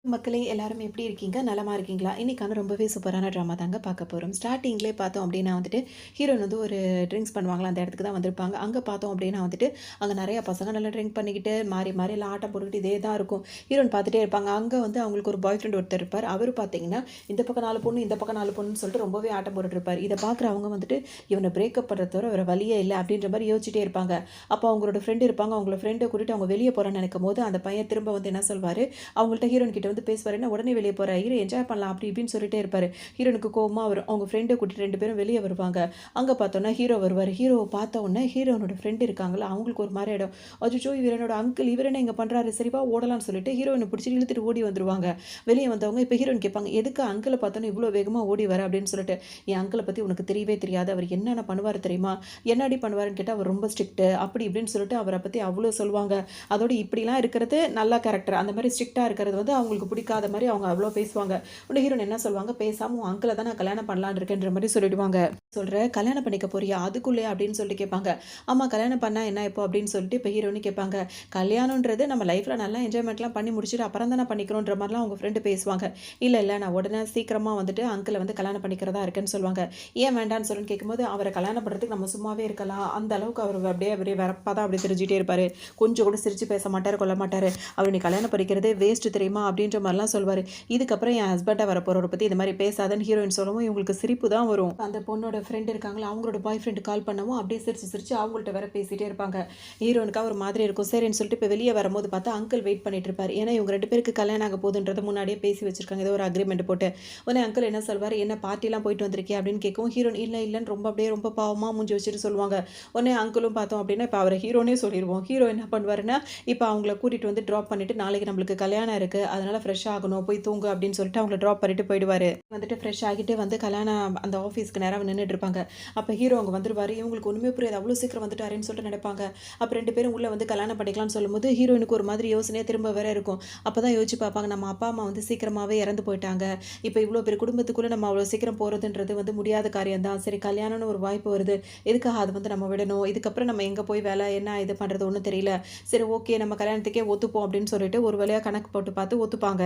மக்களே எல்லாரும் எப்படி இருக்கீங்க? நலமா இருக்கீங்களா? இன்னைக்கான ரொம்பவே சூப்பரான ட்ராமா தாங்க பார்க்க போறோம். ஸ்டார்ட்டிங்லேயே பார்த்தோம் அப்படின்னா வந்துட்டு, ஹீரோயின் வந்து ஒரு ட்ரிங்க்ஸ் பண்ணுவாங்கல்ல, அந்த இடத்துக்கு தான் வந்திருப்பாங்க. அங்க பார்த்தோம் அப்படின்னா வந்துட்டு, அங்க நெறைய பசங்க நல்லா ட்ரிங்க் பண்ணிக்கிட்டு, மாறி மாறி எல்லாம் ஆட்டம் போட்டுக்கிட்டு இதே தான் இருக்கும். ஹீரோயின் பார்த்துட்டே இருப்பாங்க. அங்க வந்து அவங்களுக்கு ஒரு பாய் ஃப்ரெண்ட் ஒருத்தர் இருப்பார். அவரு பார்த்தீங்கன்னா, இந்த பக்கம் 4 பொண்ணு, இந்த பக்கம் 4 பொண்ணுன்னு சொல்லிட்டு ரொம்பவே ஆட்டம் போட்டுட்டு இருப்பாரு. இத பார்க்குற அவங்க வந்துட்டு, இவன பிரேக்கப் பண்றத தவிர வேற வழியே இல்ல அப்படின்ற மாரி யோசிச்சுட்டே இருப்பாங்க. அப்போ அவங்களோட ஃப்ரெண்ட் இருப்பாங்க. அவங்கள ஃப்ரெண்ட கூட்டிட்டு அவங்க வெளிய போறான்னு நெனைக்கும்போது, அந்த பையன் திரும்ப வந்து என்ன சொல்வாரு, அவங்கள்ட்ட ஹீரோயின் கிட்ட வந்து பேசுவாரு. "என்ன உடனே வெளிய போற? இரு என்ஜாய் பண்ணலாம்." அப்படி இப்படின்னு சொல்லிட்டே இருப்பாரு. ஹீரோயினுக்கு கோவமா வரும். அவங்க ஃப்ரெண்ட கூட்டிட்டு 2 பேரும் வெளிய வருவாங்க. அங்க பார்த்தோம்னா ஹீரோ வருவாரு. ஹீரோவ பார்த்த உடனே ஹீரோயினோட ஃப்ரெண்ட் இருக்காங்கல்ல, அவங்களுக்கு ஒரு மாரி ஆயிடும். அச்சச்சோ! இவர் என்னோட அங்கிள். இவர் என்ன இங்க பண்றாரு? சரி வா ஓடலாம்னு சொல்லிட்டு ஹீரோயின பிடிச்சு இழுத்துட்டு ஓடி வந்துருவாங்க. வெளிய வந்தவங்க இப்ப ஹீரோயின் கேட்பாங்க, "எதுக்கு அங்கிள பார்த்தோனே இவ்ளோ வேகமா ஓடி வர?" அப்படின்னு சொல்லிட்டு. "என் அங்கிள பத்தி உனக்கு தெரியவே தெரியாது. அவர் என்னென்ன பண்ணுவாரு தெரியுமா? என்னடி பண்ணுவாருன்னு கேட்டா, அவர் ரொம்ப ஸ்ட்ரிக்ட்." அப்படி இப்படின்னு சொல்லிட்டு அவர பத்தி அவ்ளோ சொல்லுவாங்க. அதோட இப்படிலாம் இருக்கிறது நல்ல கேரக்டர். அந்த மாரி ஸ்ட்ரிக்ட்டா இருக்கிறது வந்து அவங்களுக்கு பிடிக்காத மாரி அவங்க அவ்ளோ பேசுவாங்க. உடனே ஹீரோயின் என்ன சொல்லுவாங்க, "பேசாம உன் அங்கிள தான் நான் கல்யாணம் பண்ணலான்னு இருக்கேன்ற" மாரி சொல்லிடுவாங்க. சொல்றேன், "கல்யாணம் பண்ணிக்க போறியா? அதுக்குள்ளயா?" அப்படின்னு சொல்லிட்டு கேட்பாங்க. "ஆமா, கல்யாணம் பண்ணா என்ன இப்போ?" அப்படின்னு சொல்லிட்டு இப்ப ஹீரோயினி கேட்பாங்க. கல்யாணம்ன்றது நம்ம லைஃப்ல நல்லா என்ஜாய்மெண்ட்லாம் பண்ணி முடிச்சுட்டு அப்புறம் தானே பண்ணிக்கணுன்ற மாரிலாம் அவங்க ஃப்ரெண்டு பேசுவாங்க. "இல்ல, இல்ல நான் உடனே சீக்கிரமா வந்துட்டு அங்கிள வந்து கல்யாணம் பண்ணிக்கிறதா இருக்கேன்னு" சொல்லுவாங்க. "ஏன் வேண்டான்னு சொல்லுன்னு?" கேட்கும்போது, "அவர கல்யாணம் பண்றதுக்கு நம்ம சும்மாவே இருக்கலாம். அந்த அளவுக்கு அவரு அப்படியே அப்படியே வெறப்பா தான் அப்படியே திரிஞ்சுட்டே இருப்பாரு. கொஞ்சம் கூட சிரிச்சு பேச மாட்டாரு, கொள்ள மாட்டாரு. அவர நீ கல்யாணம் பண்ணிக்கிறதே வேஸ்ட் தெரியுமா?" அப்படின்ற மாரிலாம் சொல்வாரு. இதுக்கப்புறம் என் ஹஸ்பண்டா வரப்போறவர பத்தி இந்த மாரி பேசாதன்னு ஹீரோயின் சொல்லவும் இவங்களுக்கு சிரிப்பு தான் வரும். அந்த பொண்ணோட ஃப்ரெண்ட் இருக்காங்கல்ல, அவங்களோட பாய் ஃப்ரெண்ட் கால் பண்ணவும் அப்படியே சிரிச்சு சிரிச்சு அவங்கள்ட்ட வேற பேசிட்டே இருப்பாங்க. ஹீரோயினுக்கா ஒரு மாதிரி இருக்கும். சரின்னு சொல்லிட்டு இப்ப வெளிய வரும்போது பார்த்தா அங்கிள் வெயிட் பண்ணிட்டு இருப்பாரு. ஏன்னா இவங்க 2 பேருக்கு கல்யாணம் ஆக போகுதுன்றத முன்னாடியே பேசி வச்சிருக்காங்க. ஏதோ ஒரு அக்ரீமெண்ட் போட்டு. உடனே அங்கிள் என்ன சொல்வாரு, "என்ன பார்ட்டிலாம் போயிட்டு வந்திருக்கியா?" அப்படின்னு கேட்கவும் ஹீரோயின் இல்ல இல்லன்னு ரொம்ப அப்படியே ரொம்ப பாவமா மூஞ்சி வச்சுட்டு சொல்லுவாங்க. உடனே அங்கிளும் பார்த்தோம் அப்படின்னா, இப்ப அவர ஹீரோன்னே சொல்லிருவோம். ஹீரோ என்ன பண்ணுவாருன்னா, இப்ப அவங்கள கூட்டிட்டு வந்து டிராப் பண்ணிட்டு, "நாளைக்கு நம்மளுக்கு கல்யாணம் இருக்கு. அதனால ஃப்ரெஷ் ஆகணும். போய் தூங்கு" அப்படின்னு சொல்லிட்டு அவங்கள டிராப் பண்ணிட்டு போயிடுவாரு. வந்துட்டு ஃப்ரெஷ் ஆகிட்டு வந்து கல்யாணம் அந்த ஆஃபீஸ்க்கு நேரா நின்னுட்டு இருப்பாங்க. அப்ப ஹீரோ அங்க வந்துருவாரு. இவங்களுக்கு ஒண்ணுமே புரியாது. அவ்ளோ சீக்கிரம் வந்துட்டாரேன்னு சொல்லிட்டு நினைப்பாங்க. அப்ப 2 பேரும் உள்ள வந்து கல்யாணம் பண்ணிக்கலாம்னு சொல்லும்போது, ஹீரோயினுக்கு ஒரு மாதிரி யோசனையா திரும்ப வேற இருக்கும். அப்பதான் யோசிச்சு பார்ப்பாங்க, நம்ம அப்பா, அம்மா வந்து சீக்கிரமாவே இறந்து போயிட்டாங்க. இப்ப இவ்ளோ பெரிய குடும்பத்துக்குள்ள நம்ம அவ்ளோ சீக்கிரம் போறதுன்றது வந்து முடியாத காரியம் தான். சரி கல்யாணம்னு ஒரு வாய்ப்பு வருது. எதுக்காக அத வந்து நம்ம விடணும்? இதுக்கப்புறம் நம்ம எங்க போய் வேலை என்ன இது பண்றது ஒண்ணும் தெரியல. சரி ஓகே நம்ம கல்யாணத்துக்கே ஒத்துப்போம் அப்படின்னு சொல்லிட்டு ஒரு வழியா கணக்கு போட்டு பார்த்து ஒத்துப்பாங்க.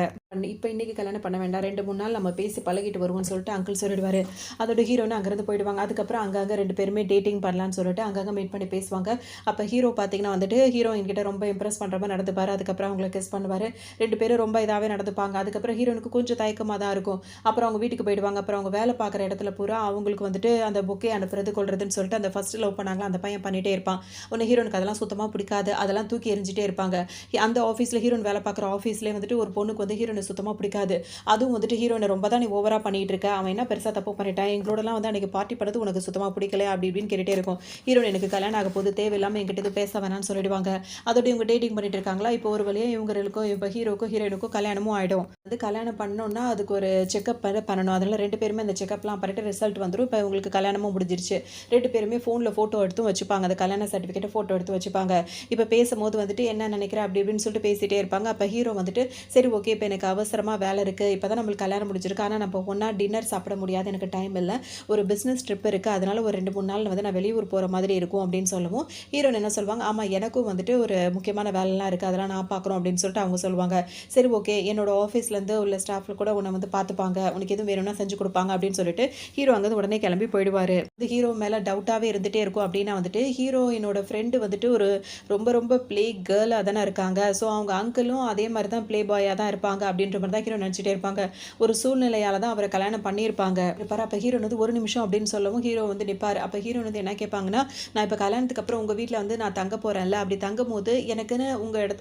இப்ப இன்னைக்கு கல்யாணம் பண்ண வேண்டாம். 2, 3 நாள் நம்ம பேசி பழகிட்டு வருவோம்ன்னு சொல்லிட்டு அங்கிள் சொல்லிடுவாரு. அதோட ஹீரோயின் அங்கிருந்து போயிடுவாங்க. அதுக்கப்புறம் அங்கங்க 2 பேருமே டேட்டிங் பண்ணலான்னு சொல்லிட்டு அங்கங்க மீட் பண்ணி பேசுவாங்க. அப்ப ஹீரோ பார்த்தீங்கன்னா வந்துட்டு ஹீரோயின் கிட்ட ரொம்ப இம்ப்ரெஸ் பண்ற மாரி நடந்துப்பாரு. அதுக்கப்புறம் அவங்கள கிஸ் பண்ணுவாரு. 2 பேரும் ரொம்ப இதாவே நடந்துப்பாங்க. அதுக்கப்புறம் ஹீரோயினுக்கு கொஞ்சம் தயக்கமா தான் இருக்கும். அப்புறம் அவங்க வீட்டுக்கு போயிடுவாங்க. அப்புறம் அவங்க வேலை பார்க்குற இடத்துல பூரா அவங்களுக்கு வந்துட்டு அந்த பொக்கே அனுப்புறது, கொல்றதுன்னு சொல்லிட்டு அந்த ஃபர்ஸ்ட் லவ் பண்ணாங்கல்ல அந்த பையன் பண்ணிட்டே இருப்பான். உடனே ஹீரோயினுக்கு அதெல்லாம் சுத்தமா பிடிக்காது. அதெல்லாம் தூக்கி எறிஞ்சிட்டே இருப்பாங்க. அந்த ஆஃபீஸ்ல ஹீரோயின் வேலை பார்க்குற ஆஃபீஸ்லயே வந்துட்டு ஒரு பொண்ணுக்கு வந்து ஹீரோயின சுத்தமா பிடிக்காது. அதுவும் வந்துட்டு ஹீரோயின ரொம்ப தான் நீ ஓவரா பண்ணிட்டு இருக்க. அவன் என்ன பெருசா தப்பு பண்ணிட்டான்? எங்களோடலாம் வந்து அன்னைக்கு பார்ட்டி பண்ணது உனக்கு சுத்தமா பிடிக்கலையா? அப்படி இப்படின்னு கேட்டுட்டே இருக்கும். ஹீரோயின் எனக்கு கல்யாணம் ஆக போகுது. தேவையில்லாம என்கிட்ட எதுவும் பேச வேணாம்னு சொல்லிடுவாங்க. அதோட இவங்க டேட்டிங் பண்ணிட்டு இருக்காங்களா, இப்போ ஒரு வழியா இவங்களுக்கும் இப்ப ஹீரோக்கும் ஹீரோயினுக்கும் கல்யாணமும் ஆயிடும். வந்து கல்யாணம் பண்ணோம்னா அதுக்கு ஒரு செக்கப் வேற பண்ணணும். அதனால 2 பேருமே அந்த செக்கப்லாம் பண்ணிட்டு ரிசல்ட் வந்துரும். இப்ப இவங்களுக்கு கல்யாணமும் முடிஞ்சிருச்சு. 2 பேருமே ஃபோன்ல ஃபோட்டோ எடுத்தும் வச்சுப்பாங்க. அந்த கல்யாண சர்டிஃபிகேட்ட ஃபோட்டோ எடுத்து வச்சுப்பாங்க. இப்ப பேசும்போது வந்துட்டு என்ன நினைக்கிற அப்படி இப்படின்னு சொல்லிட்டு பேசிட்டே இருப்பாங்க. அப்ப ஹீரோ வந்துட்டு சரி ஓகே இப்ப எனக்கு அவசரமா வேலை இருக்கு. இப்பதான் நம்மளுக்கு கல்யாணம் முடிஞ்சிருக்கு. ஆனா நம்ம ஒண்ணா டின்னர் சாப்பிட முடியாது. எனக்கு டைம் இல்ல. ஒரு பிசினஸ் ட்ரிப் இருக்கு. அதனால ஒரு 2, 3 நாள் வந்து நான் வெளியூர் போற மாதிரி இருக்கும் அப்படின்னு சொல்லவும், ஹீரோயின் என்ன சொல்வாங்க, ஆமா எனக்கும் வந்துட்டு ஒரு முக்கியமான வேலைலாம் இருக்கு. அதெல்லாம் நான் பார்க்கணும் அப்படின்னு சொல்லிட்டு அவங்க சொல்லுவாங்க. சரி ஓகே என்னோட ஆஃபீஸ்ல இருந்து உள்ள ஸ்டாஃப்ல கூட உன்னை வந்து பார்த்துப்பாங்க. உனக்கு எதுவும் வேணும்னா செஞ்சு கொடுப்பாங்க அப்படின்னு சொல்லிட்டு ஹீரோ அங்கிருந்து உடனே கிளம்பி போயிடுவாரு. ஹீரோ மேல டவுட்டாவே இருந்துட்டே இருக்கும் அப்படின்னா வந்துட்டு ஹீரோயினோட ஃப்ரெண்டு வந்துட்டு ஒரு ரொம்ப ரொம்ப ப்ளே கேர்ளா தானே இருக்காங்க. ஸோ அவங்க அங்கிளும் அதே மாரி தான் ப்ளே பாயா தான் இருப்பாங்க அப்படின்ற மாரி தான் ஹீரோ நினச்சிட்டே இருப்பாங்க. ஒரு சூழ்நிலையால தான் அவர கல்யாணம் பண்ணியிருப்பாங்க. இருப்பாரு. அப்ப ஹீரோயின் வந்து ஒரு நிமிஷம் அப்படின்னு சொல்லவும் ஹீரோ வந்து நிப்பாரு. அப்ப ஹீரோயின் வந்து என்ன கேட்பாங்கன்னா, நான் இப்ப கல்யாணத்துக்கு அப்புறம் உங்க வீட்ல வந்து நான் தங்க போறேன்ல, அப்படி தங்கும்போது எனக்குன்னு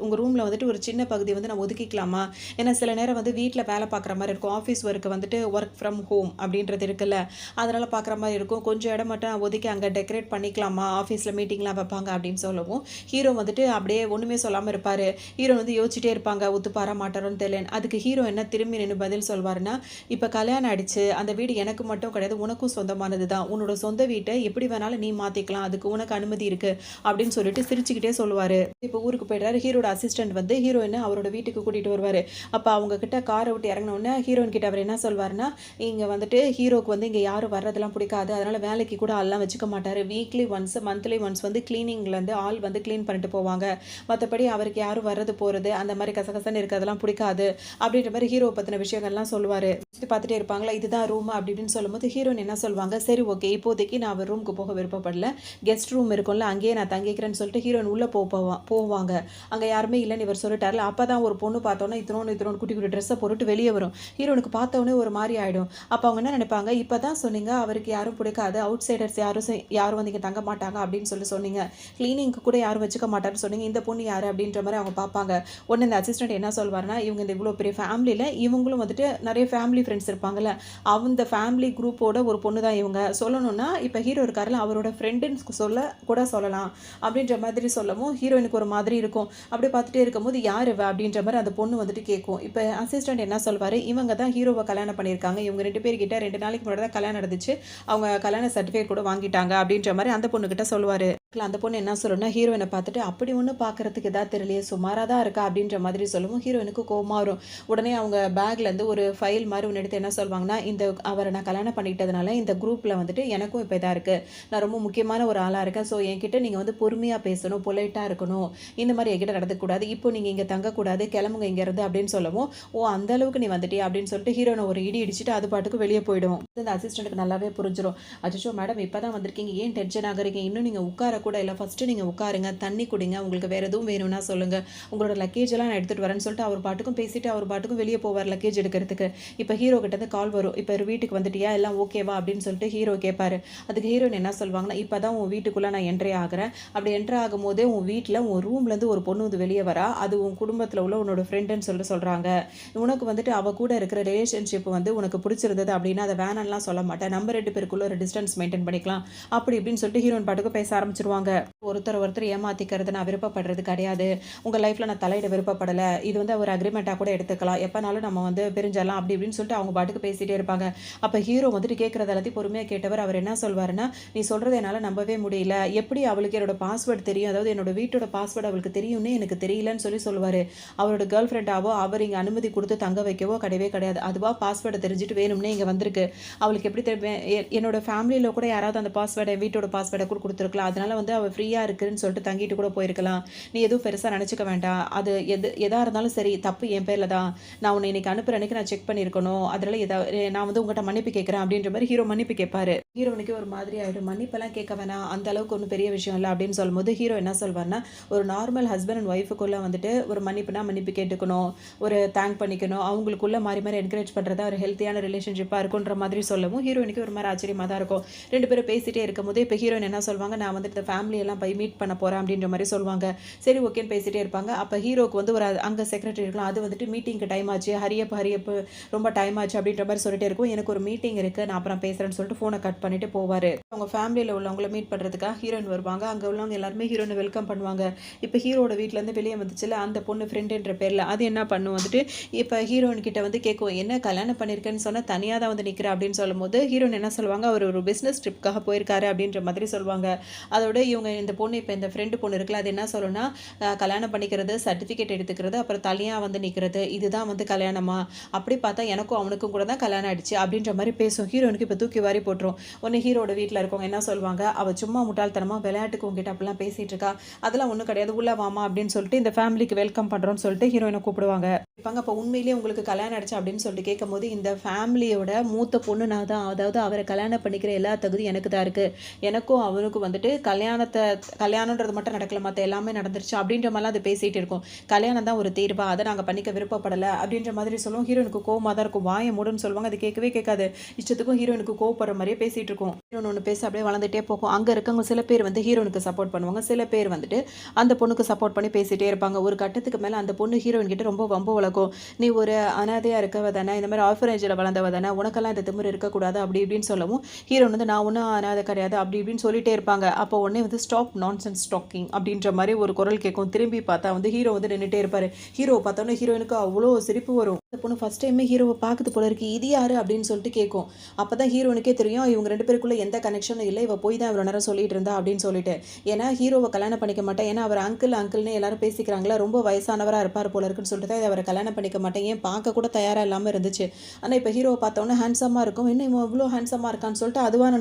உங்க ரூம்ல வந்துட்டு ஒரு சின்ன பகுதி வந்து நான் ஒதுக்கிக்கலாமா? ஏன்னா சில நேரம் வந்து வீட்ல வேலை பார்க்குற மாரி இருக்கும். ஆஃபீஸ் ஒர்க் வந்துட்டு ஒர்க் ஃப்ரம் ஹோம் அப்படின்றது இருக்குல்ல. அதனால பார்க்குற மாரி இருக்கும். கொஞ்சம் இடம் மட்டும் நான் ஒதுக்கி அங்க டெக்கரேட் பண்ணிக்கலாமா? ஆஃபீஸ்ல மீட்டிங்லாம் வைப்பாங்க அப்படின்னு சொல்லவும், ஹீரோ வந்துட்டு அப்படியே ஒண்ணுமே சொல்லாம இருப்பாரு. ஹீரோ வந்து யோசிச்சுட்டே இருப்பாங்க. ஒத்துப்பாரா மாட்டாரான்னு தெரியல. அதுக்கு ஹீரோ என்ன திரும்பி நின்னு பதில் சொல்வாருன்னா, "இப்ப கல்யாணம் ஆயிடுச்சு. அந்த வீடு எனக்கு மட்டும் கிடையாது. உனக்கும் சொந்தமானது தான். உன்னோட சொந்த வீட்ட எப்படி வேணாலும் நீ மாத்திக்கலாம். அதுக்கு உனக்கு அனுமதி இருக்கு." அப்படின்னு சொல்லிட்டு சிரிச்சுக்கிட்டே சொல்லுவாரு. இப்ப ஊருக்கு போயிடுறாரு. ஹீரோட அசிஸ்டன்ட் வந்து ஹீரோயின அவரோட வீட்டுக்கு கூட்டிட்டு வருவாரு. அப்ப அவங்க கிட்ட கார விட்டு இறங்குன உடனே ஹீரோயின் கிட்ட அவர் என்ன சொல்வாருன்னா, இங்க வந்துட்டு ஹீரோக்கு வந்து இங்க யாரும் வர்றதெல்லாம் பிடிக்காது. அதனால வேலைக்கு கூட ஆள்லாம் வச்சுக்க மாட்டாரு. வீக்லி ஒன்ஸ், மந்த்லி ஒன்ஸ் வந்து கிளீனிங்ல இருந்து ஆள் வந்து கிளீன் பண்ணிட்டு போவாங்க. மத்தபடி அவருக்கு யாரும் வர்றது போறது அந்த மாரி கசகசன்னு இருக்கிறதெல்லாம் பிடிக்காது. அப்படின்ற மாதிரி ஹீரோ பற்றின விஷயங்கள்லாம் சொல்லுவார். சுற்றி பார்த்துட்டே இருப்பாங்களா, இதுதான் ரூம் அப்படி இப்படின்னு சொல்லும்போது ஹீரோயின் என்ன சொல்லுவாங்க, சரி ஓகே இப்போதைக்கு நான் அவர் ரூமுக்கு போக விருப்பப்படல, கெஸ்ட் ரூம் இருக்கும்ல அங்கேயே நான் தங்கிக்கிறேன்னு சொல்லிட்டு ஹீரோயின் உள்ளே போவாங்க. அங்கே யாருமே இல்லைன்னு இவர் சொல்லிட்டார்ல. அப்போ தான் ஒரு பொண்ணு பார்த்தோன்னா இத்தனோண்டு இத்தனோண்டு குட்டி குட்டி ட்ரெஸ்ஸை போட்டுட்டு வெளியே வரும். ஹீரோனுக்கு பார்த்தோன்னே ஒரு மாதிரி ஆகிடும். அப்போ அவங்க என்ன நினைப்பாங்க, இப்போ தான் சொன்னீங்க அவருக்கு யாரும் பிடிக்காது, அவுட் சைடர்ஸ் யாரும் வந்து இங்கே தங்க மாட்டாங்க அப்படின்னு சொன்னீங்க, கிளீனிங்க்கு கூட யாரும் வச்சுக்க மாட்டாருன்னு சொன்னீங்க, இந்த பொண்ணு யார் அப்படின்ற மாதிரி அவங்க பார்ப்பாங்க. உடனே இந்த அசிஸ்டன்ட் என்ன சொல்வாருன்னா, இவங்க இந்த இவ்வளோ பெரிய ஃபேமிலியில் இவங்களும் வந்துட்டு நிறைய ஃபேமிலி ஃப்ரெண்ட்ஸ் இருப்பாங்கல்ல, அந்த ஃபேமிலி குரூப்போட ஒரு பொண்ணு தான் இவங்க. சொல்லணும்னா இப்போ ஹீரோ இருக்காருல அவரோட ஃப்ரெண்டுன்னு சொல்லலாம் அப்படின்ற மாதிரி சொல்லவும் ஹீரோயினுக்கு ஒரு மாதிரி இருக்கும். அப்படி பார்த்துட்டே இருக்கும்போது யார் இவ அப்படின்ற மாதிரி அந்த பொண்ணு வந்துட்டு கேட்கும். இப்போ அசிஸ்டன்ட் என்ன சொல்வார், இவங்க தான் ஹீரோவை கல்யாணம் பண்ணியிருக்காங்க, இவங்க 2 பேர்கிட்ட 2 நாளைக்கு முன்னாடி தான் கல்யாணம் நடந்துச்சு, அவங்க கல்யாண சர்டிஃபிகேட் கூட வாங்கிட்டாங்க அப்படின்ற மாதிரி அந்த பொண்ணுக்கிட்ட சொல்லுவார். அந்த பொண்ணு என்ன சொல்லணும்னா, ஹீரோயினை பார்த்துட்டு அப்படி ஒன்றும் பார்க்கறதுக்கு எதாவது தெரியலையே, சுமாராக தான் இருக்கா அப்படின்ற மாதிரி சொல்லவும் ஹீரோயினுக்கு கோவமாக வரும். உடனே அவங்க பேக்லேருந்து ஒரு ஃபைல் மாதிரி ஒன்று எடுத்து என்ன சொல்லுவாங்கன்னா, அவரை நான் கல்யாணம் பண்ணிக்கிட்டதுனால இந்த குரூப்பில் வந்துட்டு எனக்கும் இப்போ இதாக இருக்குது, நான் ரொம்ப முக்கியமான ஒரு ஆளாக இருக்கேன், ஸோ என்கிட்ட நீங்கள் வந்து பொறுமையாக பேசணும், பொலைட்டாக இருக்கணும், இந்த மாதிரி என்கிட்ட நடந்துக்கூடாது, இப்போ நீங்கள் இங்கே தங்கக்கூடாது, கிளம்புங்க இங்கேருந்து அப்படின்னு சொல்லவும், ஓ அந்த அளவுக்கு நீ வந்துட்டியா அப்படின்னு சொல்லிட்டு ஹீரோனை ஒரு இடி இடிச்சுட்டு அது பாட்டுக்கு வெளியே போயிடும். இந்த அசிஸ்டண்ட்டுக்கு நல்லாவே புரிஞ்சிடும். அச்சோ மேடம் இப்போ தான் வந்திருக்கீங்க, ஏன் டென்ஷன் ஆகுறீங்க, இன்னும் நீங்கள் உட்கார கூட இல்லை, ஃபஸ்ட்டு நீங்கள் உட்காருங்க, தண்ணி குடிங்க, உங்களுக்கு வேறு எதுவும் வேணும்னா சொல்லுங்கள், உங்களோட லக்கேஜ் எல்லாம் நான் எடுத்துகிட்டு வரேன்னு சொல்லிட்டு அவர் பாட்டுக்கும் பேசிட்டு அவர் பாட்டுக்கும் வெளியே போவார் லக்கேஜ் எடுக்கிறதுக்கு. இப்போ ஹீரோ கிட்டேருந்து கால் வரும், இப்போ வீட்டுக்கு வந்துட்டியா, எல்லாம் ஓகேவா அப்படின்னு சொல்லிட்டு ஹீரோ கேட்பாரு. அதுக்கு ஹீரோயின் என்ன சொல்லுவாங்கன்னா, இப்போ தான் உன் வீட்டுக்குள்ளே நான் என்ட்ரி ஆகிறேன், அப்படி என்ட்ரி ஆகும் போதே உன் வீட்டில் உன் ரூம்லேருந்து ஒரு பொண்ணு வந்து வெளியே வரா, அது உன் குடும்பத்தில் உள்ள உன்னோட ஃப்ரெண்டுன்னு சொல்லிட்டு சொல்கிறாங்க, உனக்கு வந்துட்டு அவ கூட இருக்கிற ரிலேஷன்ஷிப் வந்து உனக்கு பிடிச்சிருந்தது அப்படின்னா அதை வேணாம்லாம் சொல்ல மாட்டேன், நம்ம 2 பேருக்குள்ள ஒரு டிஸ்டன்ஸ் மெயின்டைன் பண்ணிக்கலாம் அப்படி இப்படின்னு சொல்லிட்டு ஹீரோயின் பாட்டுக்கு பேச ஆரம்பிச்சிருவாங்க. ஒருத்தர் ஏமாத்திக்கிறது நான் விருப்பப்படுறது கிடையாது, உங்கள் லைஃப்பில் நான் தலையிட விருப்பப்படலை, இது வந்து ஒரு அக்ரிமெண்ட்டாக கூட எடுத்துக்கலாம், எப்போனாலும் நம்ம வந்து பிரிஞ்சிடலாம் அப்படி இப்படின்னு சொல்லிட்டு அவங்க பாட்டுக்கு பேசிகிட்டே இருப்பாங்க. அப்போ ஹீரோ வந்துட்டு கேட்குறது எல்லாத்தையும் பொறுமையாக கேட்டவர் அவர் என்ன சொல்வாருன்னா, நீ சொல்கிறது என்னால் நம்பவே முடியல, எப்படி அவளுக்கு என்னோட பாஸ்வேர்டு தெரியும், அதாவது என்னோட வீட்டோட பாஸ்வேர்டு அவளுக்கு தெரியும்னு எனக்கு தெரியலன்னு சொல்லுவார். அவரோட கேர்ள் ஃப்ரெண்டாவோ அவர் இங்கே அனுமதி கொடுத்து தங்க வைக்கவோ கிடையவே கிடையாது, அதுவாக பாஸ்வேர்டை தெரிஞ்சுட்டு வேணும்னே இங்கே வந்திருக்கு, அவளுக்கு எப்படி தெரியும், என்னோட ஃபேமிலியில் கூட யாராவது அந்த பாஸ்வேர்டை வீட்டோட பாஸ்வேர்டை கூட கொடுத்துருக்கலாம், அதனால வந்து அவள் ஃப்ரீயாக இருக்குன்னு சொல்லிட்டு தங்கிட்டு கூட போயிருக்கலாம், நீ எதுவும் பெருசாக நினச்சிக்க வேண்டாம், அது எதாக இருந்தாலும் சரி தப்பு என் பேரில் தான், நான் உன்னை இன்னைக்கு அனுப்புகிற அன்னைக்கு நான் செக் பண்ணியிருக்கணும், அதனால நான் வந்து உங்கள்கிட்ட மன்னிப்பு கேட்குறேன் அப்படின்ற மாதிரி ஹீரோ மன்னிப்பு கேட்பாரு. ஹீரோனுக்கு ஒரு மாதிரி ஆகிடும், மன்னிப்பெல்லாம் கேட்க வேணாம், அந்த அளவுக்கு ஒன்றும் பெரிய விஷயம் இல்லை அப்படின்னு சொல்லும்போது ஹீரோ என்ன சொல்வார்னா, ஒரு நார்மல் ஹஸ்பண்ட் அண்ட் ஒய்ஃபுக்குள்ளே வந்துட்டு ஒரு மன்னிப்பு கேட்டுக்கணும், ஒரு தேங்க் பண்ணிக்கணும், அவங்களுக்குள்ள மாறி மாறி என்கரேஜ் பண்ணுறதா ஒரு ஹெல்த்தியான ரிலேஷன்ஷிப்பாக இருக்குன்ற மாதிரி சொல்லவும் ஹீரோயினுக்கு ஒரு மாதிரி ஆச்சரியமாக தான் இருக்கும். 2 பேரும் பேசிகிட்டே இருக்கும்போது இப்போ ஹீரோயின் என்ன சொல்லுவாங்க, நான் வந்துட்டு ஃபேமிலியெல்லாம் போய் மீட் பண்ண போகிறேன் அப்படின்ற மாதிரி சொல்லுவாங்க. சரி ஓகேன்னு பேசிகிட்டே இருப்பாங்க. அப்போ ஹீரோக்கு வந்து ஒரு அங்கே செக்ரட்டரி இருக்கலாம், அது வந்துட்டு மீட்டிங்க்கு டைம் ஆச்சு, ஹரியப்பு ரொம்ப டைம் ஆச்சு அப்படின்ற மாதிரி சொல்லிட்டே இருக்கும், எனக்கு ஒரு மீட்டிங் இருக்குது நான் அப்புறம் பேசுகிறேன்னு சொல்லிட்டு ஃபோனை கட் பண்ணிட்டு போவார். அவங்க ஃபேமிலியில் உள்ளவங்கள மீட் பண்ணுறதுக்காக ஹீரோயின் வருவாங்க. அங்கே உள்ளவங்க எல்லாருமே ஹீரோயினை வெல்கம் பண்ணுவாங்க. இப்போ ஹீரோட வீட்டிலேருந்து வெளியே வந்துச்சுல அந்த பொண்ணு ஃப்ரெண்டுன்ற பேரில் அது என்ன பண்ணும் வந்துட்டு இப்போ ஹீரோயின் கிட்ட வந்து கேட்கும், என்ன கல்யாணம் பண்ணியிருக்கேன்னு சொன்னால் தனியாக தான் வந்து நிற்கிற அப்படின்னு சொல்லும்போது ஹீரோயின் என்ன சொல்லுவாங்க, அவர் ஒரு பிஸ்னஸ் ட்ரிப்காக போயிருக்காரு அப்படின்ற மாதிரி சொல்லுவாங்க. அதோட இவங்க இந்த பொண்ணு இப்போ இந்த ஃப்ரெண்டு பொண்ணு இருக்குல்ல அது என்ன சொல்லணும்னா, கல்யாணம் பண்ணிக்கிறது, சர்டிஃபிகேட் எடுத்துக்கிறது, அப்புறம் தனியாக வந்து நிற்கிறது, இதுதான் வந்து கல்யாணமா, அப்படி பார்த்தா எனக்கும் அவனுக்கும் கூட தான் கல்யாணம் ஆயிடுச்சு அப்படின்ற மாதிரி பேசும். ஹீரோனுக்கு இப்போ தூக்கி வாரி போட்டுரும். ஒன்று ஹீரோட வீட்டில் இருக்கவங்க என்ன சொல்லுவாங்க, அவள் சும்மா முட்டாள்தனமாக விளையாட்டுக்கு உங்ககிட்ட அப்படிலாம் பேசிகிட்டு இருக்கா, அதெல்லாம் ஒன்றும் கிடையாது, உள்ள வாமா அப்படின்னு சொல்லிட்டு இந்த ஃபேமிலிக்கு வெல்கம் பண்ணுறோன்னு சொல்லிட்டு ஹீரோயினை கூப்பிடுவாங்க. இருப்பாங்க. அப்போ உண்மையிலேயே உங்களுக்கு கல்யாணம் ஆயிடுச்சு அப்படின்னு சொல்லிட்டு கேட்கும்போது இந்த ஃபேமிலியோட மூத்த பொண்ணு நான் தான், அதாவது அவரை கல்யாணம் பண்ணிக்கிற எல்லா தகுதி எனக்கு தான் இருக்குது, எனக்கும் அவனுக்கும் வந்துட்டு கல்யாணன்றது மட்டும் நடக்கல, மற்ற எல்லாமே நடந்துருச்சு அப்படின்ற மாதிரிலாம் அது பேசிகிட்டு இருக்கும். கல்யாணம் தான் ஒரு தீர்வா, அதை நாங்கள் பண்ணிக்க விருப்பப்படலை அப்படின்ற மாதிரி சொல்லுவோம். ஹீரோனுக்கு கோவமாக தான் இருக்கும், வாயை மூடுன்னு சொல்லுவாங்க, அது கேட்கவே கேட்காது, இஷ்டத்துக்கும் ஹீரோனுக்கு கோவப்படுற மாதிரியே பேசிகிட்டு இருக்கும். ஹீரோன் ஒன்று பேச அப்படியே வளர்ந்துட்டே போகும். அங்கே இருக்கவங்க சில பேர் வந்து ஹீரோனுக்கு சப்போர்ட் பண்ணுவாங்க, சில பேர் வந்துட்டு அந்த பொண்ணுக்கு சப்போர்ட் பண்ணி பேசிகிட்டே இருப்பாங்க. ஒரு கட்டத்துக்கு மேலே அந்த பொண்ணு ஹீரோயின் கிட்ட ரொம்ப வம்பு வளர்க்கும், நீ ஒரு அனாதையாக இருக்கவ தானே, இந்த மாதிரி ஆர்ஃபனேஜில் வளர்ந்தவ தானே, உனக்கெல்லாம் இந்த திமிரு இருக்கக்கூடாது அப்படி இப்படின்னு சொல்லவும் ஹீரோன் வந்து நான் ஒன்றும் அனாதை கிடையாது அப்படி இப்படின்னு சொல்லிட்டே இருப்பாங்க. அப்போ உடனே வந்து ஸ்டாப் நான்சென்ஸ் டாக்கிங் அப்படின்ற மாதிரி ஒரு குரல் கேட்கும். திரும்பி பார்த்தா வந்து ஹீரோ வந்து நின்றுட்டே இருப்பார். ஹீரோவை பார்த்தோன்னே ஹீரோயினுக்கு அவ்வளோ சிரிப்பு வரும். அந்த பொண்ணு ஃபஸ்ட் டைமே ஹீரோவை பார்க்குது போல இருக்கு, இது யாரு அப்படின்னு சொல்லிட்டு கேட்கும். அப்போ தான் ஹீரோனுக்கே தெரியும் இவங்க 2 பேருக்குள்ள எந்த கனெக்ஷனும் இல்லை, இவ போய் தான் இவ்வளோ நேரம் சொல்லிட்டு இருந்தா அப்படின்னு சொல்லிட்டு. ஏன்னா ஹீரோவை கல்யாணம் பண்ணிக்க மாட்டேன், ஏன்னா அவர் அங்கிள்னு எல்லாரும் பேசிக்கிறாங்களா, ரொம்ப வயசானவராக இருப்பார் போல இருக்குன்னு சொல்லிட்டு தான் அவரை கல்யாணம் பண்ணிக்க மாட்டேன், ஏன் பார்க்க கூட தயாராக இல்லாமல் இருந்துச்சு. ஆனால் இப்போ ஹீரோவை பார்த்தோன்னே ஹேண்ட்ஸமாக இருக்கும், இன்னும் இவன் இவ்வளோ ஹேண்ட்ஸமாக இருக்கான்னு சொல்லிட்டு அதுவாக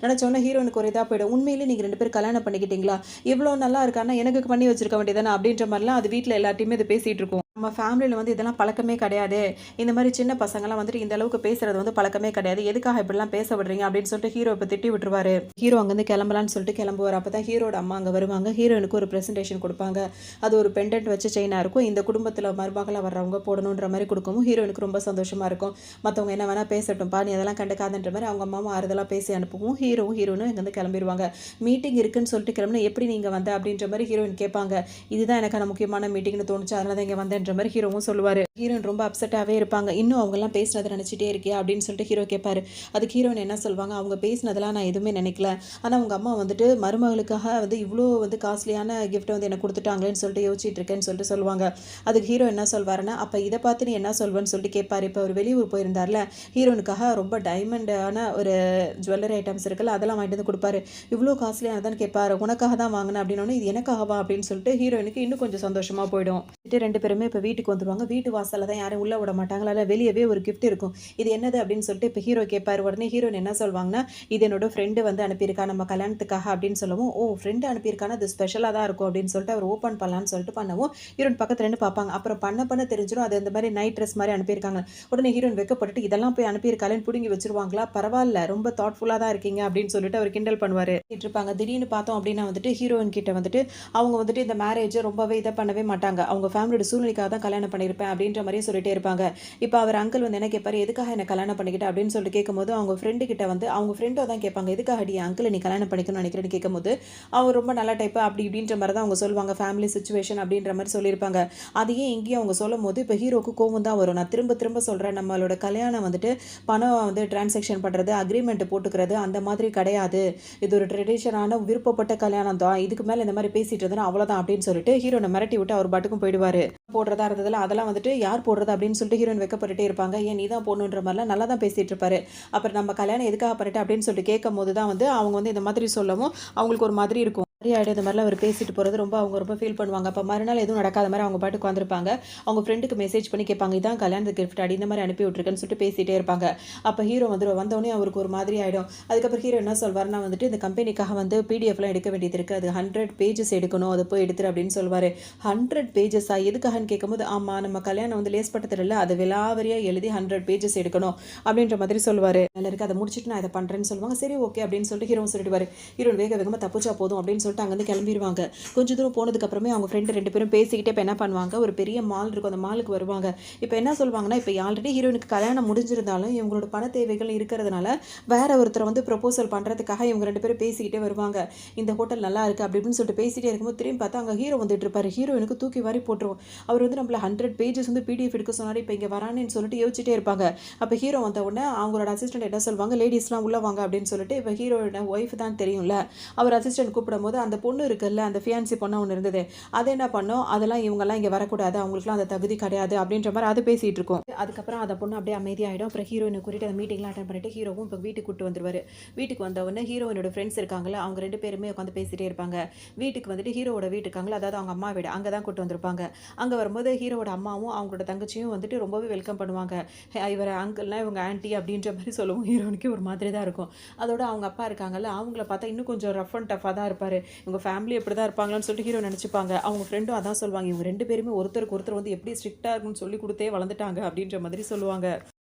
நினச்சோன்னே ஹீரோனுக்கு ஒரு இதாக போயிடும். உண்மையிலே நீங்கள் 2 பேர் கல்யாணம் பண்ணிக்கிட்டீங்களா, இவ்வளோ நல்லா இருக்கான்னா எனக்கு பண்ணி வச்சிருக்க வேண்டியதானே அப்படின்ற மாதிரிலாம் அது வீட்டில் எல்லாத்தையுமே இது பேசிகிட்டு இருக்கும். நம்ம ஃபேமிலியில வந்து இதெல்லாம் பழக்கமே கிடையாது. இந்த மாரி சின்ன பசங்கலாம் வந்துட்டு இந்த அளவுக்கு பேசுறது வந்து பழக்கமே கிடையாது. எதுக்காக இப்படிலாம் பேச விடுறீங்க அப்படின்னு சொல்லிட்டு ஹீரோ இப்ப திட்டி விட்டுருவாரு. ஹீரோ அங்கேருந்து கிளம்பலான்னு சொல்லிட்டு கிளம்புவாரு. அப்பதான் ஹீரோட அம்மா அங்க வருவாங்க. ஹீரோயினுக்கு ஒரு பிரசன்டேஷன் குடுப்பாங்க. அது ஒரு பெண்டன்ட் வச்ச செயினா இருக்கும். இந்த குடும்பத்தில மருமகளா வர்றவங்க போடணுன்ற மாரி குடுக்கவும் ஹீரோயினுக்கு ரொம்ப சந்தோஷமா இருக்கும். மத்தவங்க என்ன வேணா பேசட்டும்பா, நீ அதெல்லாம் கண்டுக்காதன்ற மாரி அவங்க அம்மாவும் ஆறுதலா பேசி அனுப்பவும் ஹீரோவும் ஹீரோயினும் இங்கேருந்து கிளம்பிருவாங்க. மீட்டிங் இருக்குன்னு சொல்லிட்டு கிளம்புனா எப்படி நீங்க வந்த அப்படின்ற மாரி ஹீரோயின் கேட்பாங்க. இதுதான் எனக்கான முக்கியமான மீட்டிங்னு தோணுச்சு. அதனால தான் இங்க வந்தேன்ற மாரி ஹீரோவும் சொல்லுவாரு. ஹீரோயின் ரொம்ப அப்செட்டாவே இருப்பாங்க. இன்னும் அவங்கலாம் பேசினத நினைச்சிட்டே இருக்கியா அப்படின்னு சொல்லிட்டு ஹீரோ கேட்பாரு. அதுக்கு ஹீரோயின் என்ன சொல்வாங்க, அவங்க பேசினதெல்லாம் நான் எதுவுமே நினைக்கல. ஆனா உங்க அம்மா வந்துட்டு மருமகளுக்காக வந்து இவ்ளோ வந்து காஸ்ட்லியான கிஃப்ட் வந்து எனக்கு குடுத்துட்டாங்களேன்னு சொல்லிட்டு யோசிச்சுட்டு இருக்கேன்னு சொல்லிட்டு சொல்லுவாங்க. அதுக்கு ஹீரோ என்ன சொல்வாருன்னா, அப்ப இத பார்த்து நீ என்ன சொல்வன்னு சொல்லிட்டு கேட்பாரு. இப்ப அவரு வெளியூர் போயிருந்தார்ல, ஹீரோயினுக்காக ரொம்ப டைமண்டான ஒரு ஜுவல்லரி ஐட்டம்ஸ் இருக்குல்ல, அதெல்லாம் வாங்கிட்டு வந்து குடுப்பாரு. இவ்ளோ காஸ்ட்லியானதான்னு கேட்பாரு. உனக்காக தான் வாங்குனேன் அப்படின்னோனே, இது எனக்காகவா அப்படின்னு சொல்லிட்டு ஹீரோயினுக்கு இன்னும் கொஞ்சம் சந்தோஷமா போயிடும். 2 பேருமே இப்ப வீட்டுக்கு வந்துருவாங்க. வீட்டு வாசல்ல தான் யாரையும் உள்ள விட மாட்டாங்க. அதனால வெளியவே ஒரு கிஃப்ட் இருக்கும். இது என்னது அப்படின்னு சொல்லிட்டு இப்ப ஹீரோ கேட்பாரு. உடனே ஹீரோயின் என்ன சொல்வாங்கன்னா, இது என்னோட ஃப்ரெண்ட் வந்து அனுப்பியிருக்கா நம்ம கல்யாணத்துக்காக அப்படின்னு சொல்லவும், ஓ ஃப்ரெண்ட் அனுப்பியிருக்கான்னா அது ஸ்பெஷலா தான் இருக்கும் அப்படின்னு சொல்லிட்டு அவர் ஓப்பன் பண்ணலான்னு சொல்லிட்டு பண்ணவும், ஹீரோயின் பக்கத்துல நின்னு பார்ப்பாங்க. அப்புறம் பண்ண தெரிஞ்சிரும். அது இந்த மாரி நைட் ட்ரெஸ் மாரி அனுப்பியிருக்காங்க. உடனே ஹீரோயின் வெட்கப்பட்டுட்டு இதெல்லாம் போய் அனுப்பியிருக்காளேன்னு புடுங்கி வச்சுருவாங்களா? பரவால்ல ரொம்ப தாட்ஃபுல்லா தான் இருக்கீங்க அப்படின்னு சொல்லிட்டு அவர் கிண்டல் பண்ணுவாரு. இருப்பாங்க. திடீர்னு பார்த்தோம் அப்படின்னா வந்துட்டு ஹீரோயின் கிட்ட வந்துட்டு அவங்க வந்துட்டு இந்த மேரேஜ ரொம்பவே இத பண்ணவே மாட்டாங்க. அவங்க ஃபேமிலியோட சூழ்நிலைக்காக தான் கல்யாணம் பண்ணியிருப்பேன் அப்படின்ற மாரியே சொல்லிட்டே இருப்பாங்க. இப்ப அவர் அங்கிள் வந்து என்ன கேட்பாரு, எதுக்காக என்ன கல்யாணம் பண்ணிக்கிட்ட அப்படின்னு சொல்லிட்டு கேட்கும்போது, அவங்க ஃப்ரெண்டு கிட்ட வந்து அவங்க ஃப்ரெண்டும் அதான் கேட்பாங்க. எதுக்காகடி அங்கிள நீ கல்யாணம் பண்ணிக்கணும்னு நினைக்கிறேன்னு கேட்கும்போது, அவர் ரொம்ப நல்ல டைப்பு அப்படி இப்படின்ற மாரி தான் அவங்க சொல்லுவாங்க. ஃபேமிலி சிச்சுவேஷன் அப்படின்ற மாரி சொல்லியிருப்பாங்க. அதையே இங்கேயும் அவங்க சொல்லும்போது, இப்ப ஹீரோக்கு கோவம் தான் வரும். நான் திரும்ப திரும்ப சொல்றேன். நம்மளோட கல்யாணம் வந்துட்டு பணம் வந்து டிரான்சாக்ஷன் பண்றது, அக்ரீமெண்ட் போட்டுக்கிறது அந்த மாதிரி கிடையாது. இது ஒரு ட்ரெடிஷனான விருப்பப்பட்ட கல்யாணம் தான். இதுக்கு மேல இந்த மாரி பேசிட்டு இருந்தேன்னா அவ்வளோதான் அப்படின்னு சொல்லிட்டு ஹீரோன மிரட்டி விட்டு அவர் பாட்டுக்கும் போயிடுவாரு. போடுறதா இருந்ததுல அதெல்லாம் வந்துட்டு யார் போடுறது அப்படின்னு சொல்லிட்டு ஹீரோயின் வெட்கப்பட்டுட்டே இருப்பாங்க. ஏன் நீ தான் போடணுன்ற மாரிலாம் நல்லா தான் பேசிட்டு இருப்பாரு. அப்புறம் நம்ம கல்யாணம் எதுக்காக பண்ணிட்ட அப்படின்னு சொல்லிட்டு கேட்கும்போது தான் வந்து அவங்க வந்து இந்த மாதிரி சொல்லவும் அவங்களுக்கு ஒரு மாதிரி இருக்கும். சரி ஆயிடும் இந்த மாதிரிலாம் அவர் பேசிட்டு போறது அவங்க ரொம்ப ஃபீல் பண்ணுவாங்க. அப்ப மறுநாள் எதுவும் நடக்காத மாரி அவங்க பாட்டுக்கு உட்காந்துருப்பாங்க. அவங்க ஃப்ரெண்டுக்கு மெசேஜ் பண்ணி கேட்பாங்க. இதான் கல்யாணத்துக்கு கிஃப்ட் அடி இந்த மாரி அனுப்பி விட்டுருக்கேன்னு சொல்லிட்டு பேசிட்டே இருப்பாங்க. அப்ப ஹீரோ வந்துருவார். வந்தோனே அவருக்கு ஒரு மாதிரி ஆயிடும். அதுக்கப்புறம் ஹீரோ என்ன சொல்வாருன்னா வந்துட்டு இந்த கம்பெனிக்காக வந்து பிடிஎஃப்லாம் எடுக்க வேண்டியது இருக்கு. அது 100 பேஜஸ் எடுக்கணும். அத போய் எடுத்துரு அப்படின்னு சொல்வாரு. 100 பேஜஸா எதுக்காகன்னு கேட்கும்போது, ஆமா நம்ம கல்யாணம் வந்து லேஸ்பட்டது இல்ல. அத விலாவரியா எழுதி 100 பேஜஸ் எடுக்கணும் அப்படின்ற மாதிரி சொல்வாரு. நல்லா இருக்கு. அத முடிச்சுட்டு நான் இத பண்றேன்னு சொல்லுவாங்க. சரி ஓகே அப்படின்னு சொல்லிட்டு ஹீரோவும் சொல்லிடுவாரு. ஹீரோயின் வேக வேகமா தப்பிச்சா போதும் அப்படின்னு சொல்லிட்டு அங்கேருந்து கிளம்பிருவாங்க. கொஞ்ச தூரம் போனதுக்கு அப்புறமே அவங்க ஃப்ரெண்டு 2 பேரும் பேசிக்கிட்டே இப்ப என்ன பண்ணுவாங்க, ஒரு பெரிய மால் இருக்கும். அந்த மாலுக்கு வருவாங்க. இப்ப என்ன சொல்வாங்கன்னா, இப்ப ஆல்ரெடி ஹீரோயினுக்கு கல்யாணம் முடிஞ்சிருந்தாலும் இவங்களோட பண தேவைகள் இருக்கிறதுனால, வேற ஒருத்தர வந்து ப்ரொபோசல் பண்றதுக்காக இவங்க 2 பேரும் பேசிக்கிட்டே வருவாங்க. இந்த ஹோட்டல் நல்லா இருக்கு அப்படி இப்படின்னு சொல்லிட்டு பேசிட்டே இருக்கும்போது திரும்பி பார்த்தா அங்க ஹீரோ வந்துட்டு இருப்பாரு. ஹீரோயினுக்கு தூக்கி வாரி போட்டுரும். அவர் வந்து நம்மள 100 பேஜஸ் வந்து பிடிஎஃப் எடுக்க சொன்னாரு. இப்ப இங்க வரானேன்னு சொல்லிட்டு யோசிச்சுட்டே இருப்பாங்க. அப்ப ஹீரோ வந்த உடனே அவங்களோட அசிஸ்டன்ட் என்ன சொல்வாங்க, லேடீஸ்லாம் உள்ள வாங்க அப்படின்னு சொல்லிட்டு இப்ப ஹீரோட ஒய்ஃப் தான் தெரியும்ல. அவர் அசிஸ்டன்ட் கூப்பிடும்போது அந்த பொண்ணு இருக்குல்ல, அந்த ஃபியான்சி பொண்ணு ஒண்ணு இருந்தது. அது என்ன பண்ணும், அதெல்லாம் இவங்கலாம் இங்க வரக்கூடாது. அவங்களுக்குலாம் அந்த தகுதி கிடையாது அப்படின்ற மாரி அது பேசிட்டு இருக்கும். அதுக்கப்புறம் அந்த பொண்ணு அப்படியே அமைதியாயிடும். அப்புறம் ஹீரோயின கூட்டிட்டு அந்த மீட்டிங்லாம் அட்டெண்ட் பண்ணிட்டு ஹீரோவும் இப்ப வீட்டுக்கு கூட்டிட்டு வந்துருவாரு. வீட்டுக்கு வந்த உடனே ஹீரோயினோட ஃப்ரெண்ட்ஸ் இருக்காங்கல்ல, அவங்க 2 பேருமே உட்காந்து பேசிட்டே இருப்பாங்க. வீட்டுக்கு வந்துட்டு ஹீரோவோட வீடு இருக்காங்கல்ல, அதாவது அவங்க அம்மா வீடு. அங்க தான் கூட்டிட்டு வந்திருப்பாங்க. அங்க வரும்போது ஹீரோவோட அம்மாவும் அவங்களோட தங்கச்சியும் வந்துட்டு ரொம்பவே வெல்கம் பண்ணுவாங்க. இவர அங்கிள்னா இவங்க ஆன்டி அப்படின்ற மாரி சொல்லவும் ஹீரோனுக்கு ஒரு மாதிரி தான் இருக்கும். அதோட அவங்க அப்பா இருக்காங்கல்ல, அவங்கள பார்த்தா இன்னும் கொஞ்சம் ரஃப் அண்ட் டஃப்பா தான் இருப்பாரு. இவங்க ஃபேமிலி இப்படிதான் இருப்பாங்களான்னு சொல்லிட்டு ஹீரோ நினைச்சுப்பாங்க. அவங்க ஃப்ரெண்டும் அதான் சொல்லுவாங்க. இவங்க 2 பேருமே ஒருத்தருக்கு ஒருத்தர் வந்து எப்படி ஸ்ட்ரிக்ட்டா இருக்கும்னு சொல்லி குடுத்தே வளர்ந்துட்டாங்க அப்படின்ற மாதிரி சொல்லுவாங்க.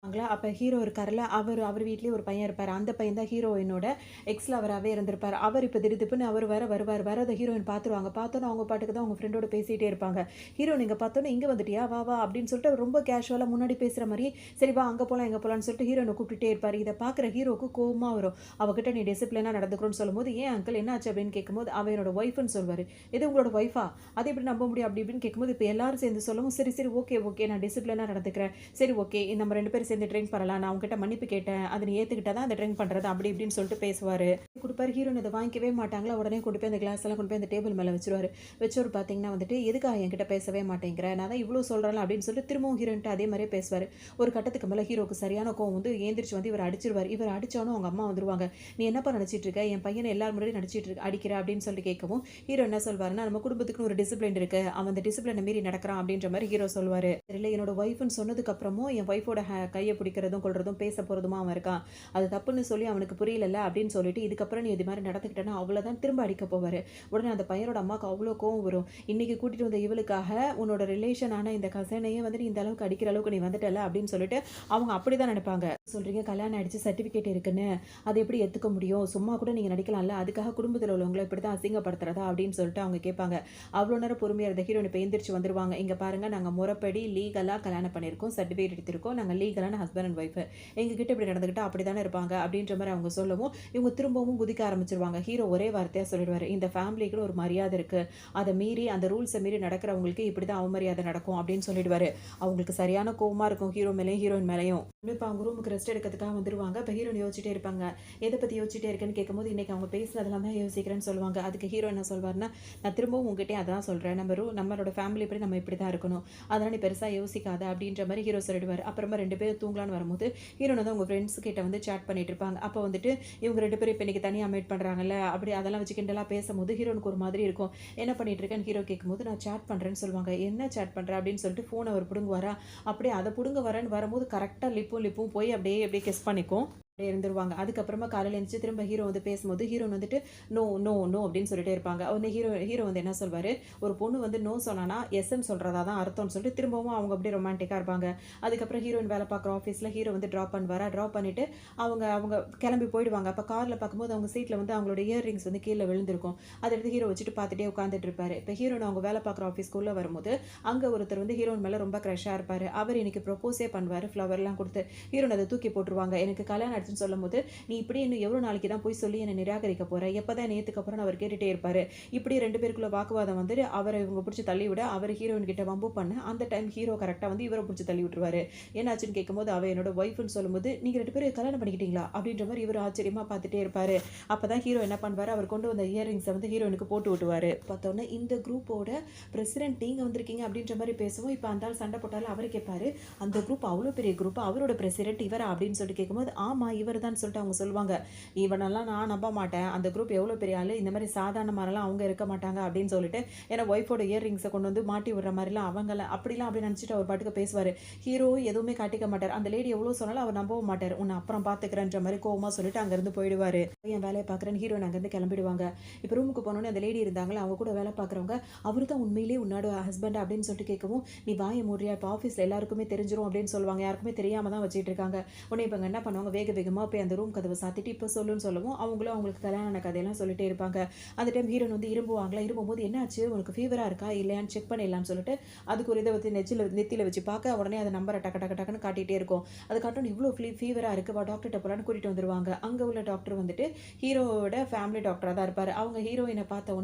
அப்ப ஹீரோ இருக்காருல்ல, அவர் வீட்லயே ஒரு பையன் இருப்பாரு. அந்த பையன் தான் ஹீரோயினோட எக்ஸ் லவராவே இருந்திருப்பாரு. அவர் இப்ப திடுதிப்புன்னு அவர் வேற வருவாரு. வரத ஹீரோயின் பார்த்துருவாங்க. பார்த்தோன்னே அவங்க பாட்டுக்கு தான் அவங்க ஃப்ரெண்டோட பேசிட்டே இருப்பாங்க. ஹீரோயின் இங்க பார்த்தோன்னே இங்க வந்துட்டியா? வா வா அப்படின்னு சொல்லிட்டு அவர் ரொம்ப கேஷுவலா முன்னாடி பேசுற மாரி, சரி வா அங்க போலாம், இங்க போலாம்னு சொல்லிட்டு ஹீரோயின கூப்பிட்டுட்டே இருப்பாரு. இத பார்க்குற ஹீரோக்கு கோவமா வரும். அவகிட்ட நீ டிசிப்ளினா நடந்துக்கணும்னு சொல்லும்போது, ஏன் அங்கிள் என்ன ஆச்சு அப்படின்னு கேட்கும்போது, அவ என்னோட ஒய்ஃப்ன்னு சொல்வாரு. எது உங்களோட ஒய்ஃபா? அது எப்படி நம்ப முடியும்? அப்படி இப்படின்னு கேட்கும்போது, இப்ப எல்லாரும் சேர்ந்து சொல்லவும், சரி சரி ஓகே ஓகே நான் டிசிப்ளினா நடந்துக்கிறேன். சரி ஓகே நம்ம 2 பேரும் சேர்ந்து ட்ரிங்க் பண்ணலாம். நான் உன்கிட்ட மன்னிப்பு கேட்டேன். அத நீ ஏத்துக்கிட்டா தான் அந்த ட்ரிங்க் பண்றது அப்படி இப்படின்னு சொல்லிட்டு பேசுவாரு. குடுப்பாரு. ஹீரோயின் அத வாங்கிக்கவே மாட்டாங்களா, உடனே கொண்டு போய் அந்த கிளாஸ் எல்லாம் கொண்டு போய் அந்த டேபிள் மேல வச்சுருவாரு. வச்சவரு பார்த்தீங்கன்னா வந்துட்டு, எதுக்காக என்கிட்ட பேசவே மாட்டேங்கிற? நான் தான் இவ்ளோ சொல்றேன்ல அப்படின்னு சொல்லிட்டு திரும்பவும் ஹீரோயின்ட்ட அதே மாரியே பேசுவாரு. ஒரு கட்டத்துக்கு மேல ஹீரோக்கு சரியான கோவம் வந்து எந்திரிச்சு வந்து இவர அடிச்சிருவாரு. இவர அடிச்சோனே அவங்க அம்மா வந்துருவாங்க. நீ என்னப்பா நடிச்சிட்டு இருக்க? என் பையன எல்லார் முன்னாடியும் நடிச்சிட்டு இருக்க அடிக்கிற அப்படின்னு சொல்லிட்டு கேட்கவும், ஹீரோ என்ன சொல்வாருன்னா, நம்ம குடும்பத்துக்குன்னு ஒரு டிசிப்ளின் இருக்கு. அவன் அந்த டிசிப்ளின மீறி நடக்கிறான் அப்படின்ற மாரி ஹீரோ சொல்லுவாரு. தெரியல என்னோட ஒய்ஃப்ன்னு சொன்னதுக்கு அப்புறமும் என் ஒய்ஃபோட கையை பிடிக்கிறதும் கொள்றதும் பேச போகிறதுமா அவன் இருக்கான். அது தப்புன்னு சொல்லி அவனுக்கு புரியலல்ல அப்படின்னு சொல்லிட்டு இதுக்கப்புறம் நீ இது மாதிரி நடந்துக்கிட்டேன்னா அவ்வளோதான் திரும்ப அடிக்க போவார். உடனே அந்த பையனோட அம்மாவுக்கு அவ்வளோ கோவம் வரும். இன்னைக்கு கூட்டிகிட்டு வந்த இவளுக்காக உன்னோட ரிலேஷனான இந்த கசனையே வந்து நீ இந்த அளவுக்கு அடிக்கிற அளவுக்கு நீ வந்துட்டல அப்படின்னு சொல்லிட்டு அவங்க அப்படி தான் நினைப்பாங்க. சொல்கிறீங்க கல்யாணம் ஆயிடுச்சு சர்டிஃபிகேட் இருக்குன்னு அதை எப்படி ஏற்றுக்க முடியும், சும்மா கூட நீங்கள் நடிக்கலாம்ல, அதுக்காக குடும்பத்தில் உள்ளவங்களை இப்படி தான் அசிங்கப்படுத்துறதா அப்படின்னு சொல்லிட்டு அவங்க கேட்பாங்க. அவ்வளோ நேரம் பொறுமையாக இருந்த ஹீரோயின் இப்போ எந்திரிச்சு வந்துருவாங்க. இங்கே பாருங்கள், நாங்கள் முறைப்படி லீகலாக கல்யாணம் பண்ணியிருக்கோம், சர்டிஃபிகேட் எடுத்திருக்கோம், நாங்கள் லீகலான ஹஸ்பண்ட் அண்ட் ஒய்ஃபு, எங்ககிட்ட இப்படி நடந்துக்கிட்டா அப்படி தானே இருப்பாங்க அப்படின்ற மாதிரி அவங்க சொல்லவும் இவங்க திரும்பவும் குதிக்க ஆரம்பிச்சிருவாங்க. ஹீரோ ஒரே வார்த்தையாக சொல்லிடுவார், இந்த ஃபேமிலிக்குன்னு ஒரு மரியாதை இருக்குது, அதை மீறி அந்த ரூல்ஸை மீறி நடக்கிறவங்களுக்கு இப்படி தான் அவமரியாதை நடக்கும் அப்படின்னு சொல்லிடுவார். அவங்களுக்கு சரியான கோவமாக இருக்கும் ஹீரோ மேலேயும் ஹீரோயின் மேலேயும். இப்போ அவங்க ரூமுக்கு ரெஸ்ட் எடுக்கிறதுக்காக வந்துருவாங்க. இப்போ ஹீரோயின் யோசிச்சுட்டே இருப்பாங்க. எதை பற்றி யோசிச்சுட்டே இருக்கேன்னு கேட்கும்போது இன்றைக்கி அவங்க பேசுனதெல்லாம் தான் யோசிக்கிறேன்னு சொல்லுவாங்க. அதுக்கு ஹீரோ என்ன சொல்வார்னா, நான் திரும்பவும் உங்ககிட்டே அதான் சொல்கிறேன், நம்மளோட ஃபேமிலி படி நம்ம இப்படி தான் இருக்கணும், அதனால் நீ பெருசாக யோசிக்காத அப்படின்ற மாதிரி ஹீரோ சொல்லிடுவார். அப்புறமா 2 பேரும் தூங்கலான்னு வரும்போது ஹீரோன் வந்து அவங்க ஃப்ரெண்ட்ஸ் கிட்ட வந்து சேட் பண்ணிட்டு இருப்பாங்க. அப்போ வந்துட்டு இவங்க 2 பேரும் இப்போ இன்றைக்கி தனியாக மீட் பண்ணுறாங்கல்ல, அப்படி அதெல்லாம் வச்சு கிண்டலாக பேசும்போது ஹீரோனுக்கு ஒரு மாதிரி இருக்கும். என்ன பண்ணிட்டு இருக்கேன்னு ஹீரோ கேட்கும்போது நான் சேட் பண்ணுறேன்னு சொல்லுவாங்க. என்ன சேட் பண்ணுறேன் அப்படின்னு சொல்லிட்டு ஃபோனை அவர் பிடுங்குவாரா. அப்படியே அதை பிடுங்க வரேன்னு வரும்போது கரெக்டாக லிப்பும் போய் அப்படியே கெஸ் பண்ணிக்கும். இருந்துருவாங்க. அதுக்கப்புறமா காலையில் எழுந்துச்சு திரும்ப ஹீரோ வந்து பேசும்போது ஹீரோன் வந்துட்டு நோ நோ நோ அப்படின்னு சொல்லிட்டே இருப்பாங்க. உடனே ஹீரோ வந்து என்ன சொல்வார், ஒரு பொண்ணு வந்து நோ சொன்னானா எஸ்ன்னு சொல்கிறதா தான் அர்த்தம்னு சொல்லிட்டு திரும்பவும் அவங்க அப்படியே ரொமான்டிக்காக இருப்பாங்க. அதுக்கப்புறம் ஹீரோயின் வேலை பார்க்குற ஆஃபீஸில் ஹீரோ வந்து ட்ராப் பண்ணிவிட்டு அவங்க கிளம்பி போயிடுவாங்க. அப்போ காரில் பார்க்கும்போது அவங்க சீட்டில் வந்து அவங்களோட இயர்ரிங்ஸ் வந்து கீழே விழுந்திருக்கும். அதை எடுத்து ஹீரோ வச்சுட்டு பார்த்துட்டே உட்காந்துட்டு இருப்பாரு. இப்போ ஹீரோன் அவங்க வேலை பார்க்குற ஆஃபீஸ்க்குள்ளே வரும்போது அங்கே ஒருத்தர் வந்து ஹீரோயின் மேலே ரொம்ப க்ரஷ்ஷாக இருப்பார். அவர் இன்னைக்கு ப்ரொப்போஸே பண்ணுவார், ஃப்ளவர்லாம் கொடுத்து. ஹீரோன் அதை தூக்கி போட்டுருவாங்க. எனக்கு கல்யாணம் ஆயிடுச்சுன்னு சொல்லும்போது நீ இப்படி இன்னும் எவ்வளோ நாளைக்கு தான் போய் சொல்லி என்னை நிராகரிக்க போகிற, எப்போ தான் நேற்றுக்கு அப்புறம் அவர் கேட்டுகிட்டே இருப்பார். இப்படி 2 பேருக்குள்ள வாக்குவாதம் வந்து அவரை இவங்க பிடிச்சி தள்ளி விட அவர் ஹீரோயின் கிட்ட வம்பு பண்ண அந்த டைம் ஹீரோ கரெக்டாக வந்து இவரை பிடிச்சி தள்ளி விட்டுருவாரு. என்னாச்சுன்னு கேட்கும்போது அவ என்னோட ஒய்ஃப்னு சொல்லும்போது நீங்கள் 2 பேரும் கல்யாணம் பண்ணிக்கிட்டீங்களா அப்படின்ற மாதிரி இவர் ஆச்சரியமாக பார்த்துட்டே இருப்பார். அப்போ தான் ஹீரோ என்ன பண்ணுவார், அவர் கொண்டு வந்த இயரிங்ஸை வந்து ஹீரோயினுக்கு போட்டு விட்டுவார். பார்த்தோன்னே இந்த குரூப்போட பிரசிடென்ட் நீங்கள் வந்திருக்கீங்க அப்படின்ற மாதிரி பேசுவோம். இப்போ அந்த ஆள் சண்டை போட்டாலும் அவர் கேட்பாரு, அந்த குரூப் அவ்வளோ பெரிய குரூப், அவரோட பிரசிடென்ட் இவரா அப்படின்னு சொல்லிட்டு கேட்கும்போது ஆமாம் இவர் தான் சொல்லிட்டு அவங்க சொல்லுவாங்க. இவனெல்லாம் நான் நம்ப மாட்டேன், அந்த குரூப் எவ்வளோ பெரிய ஆள், இந்த மாதிரி சாதாரண மாதிரிலாம் அவங்க இருக்க மாட்டாங்க அப்படின்னு சொல்லிட்டு ஏன்னா ஒய்ஃபோட இயர்ரிங்ஸை கொண்டு வந்து மாட்டி விடுற மாதிரிலாம் அவங்களாம் அப்படிலாம் அப்படி நினச்சிட்டு அவர் பாட்டுக்கு பேசுவார். ஹீரோ எதுவுமே காட்டிக்க மாட்டார். அந்த லேடி எவ்வளோ சொன்னாலும் அவர் நம்பவும் மாட்டார். உன்னை அப்புறம் பார்த்துக்கிறேன்ற மாதிரி கோவமாக சொல்லிட்டு அங்கேருந்து போயிடுவார். என் வேலையை பார்க்குறேன்னு ஹீரோயின் அங்கேருந்து கிளம்பிடுவாங்க. இப்போ ரூமுக்கு போனோன்னே அந்த லேடி இருந்தாங்களே அவங்க கூட வேலை பார்க்குறவங்க அவர் தான் உண்மையிலேயே உன்னோட ஹஸ்பண்ட் அப்படின்னு சொல்லிட்டு கேட்கவும் நீ வாயை மூடியா, இப்போ ஆஃபீஸில் எல்லாருக்குமே தெரிஞ்சிடும் அப்படின்னு சொல்லுவாங்க. யாருக்குமே தெரியாமல் தான் வச்சுட்டு இருக்காங்க. உடனே இப்போ என்ன பண்ணுவாங்க, வேகமாக போய் அந்த ரூம் கதவை சாத்திட்டு இப்போ சொல்லுன்னு சொல்லவும் அவங்களும் அவங்களுக்கு கல்யாண கதையெல்லாம் சொல்லிட்டே இருப்பாங்க. அந்த டைம் ஹீரோன் வந்து இரும்புவாங்களா, இரும்பும்போது என்னாச்சு உனக்கு ஃபீவராக இருக்கா இல்லையான்னு செக் பண்ணிடலாம்னு சொல்லிட்டு அதுக்கு ஒரு இதை வந்து நெத்தியில் வச்சு பார்க்க உடனே அதை நம்பரை டக்குன்னு காட்டிகிட்டே இருக்கும். அது காட்டும் இவ்வளோ ஃபீவராக இருக்குது டாக்டர்கிட்ட போகலான்னு கூட்டிகிட்டு வந்துருவாங்க. அங்கே உள்ள டாக்டர் வந்துட்டு ஹீரோவோட ஃபேமிலி டாக்டராக தான் இருப்பார். அவங்க ஹீரோயினை பார்த்த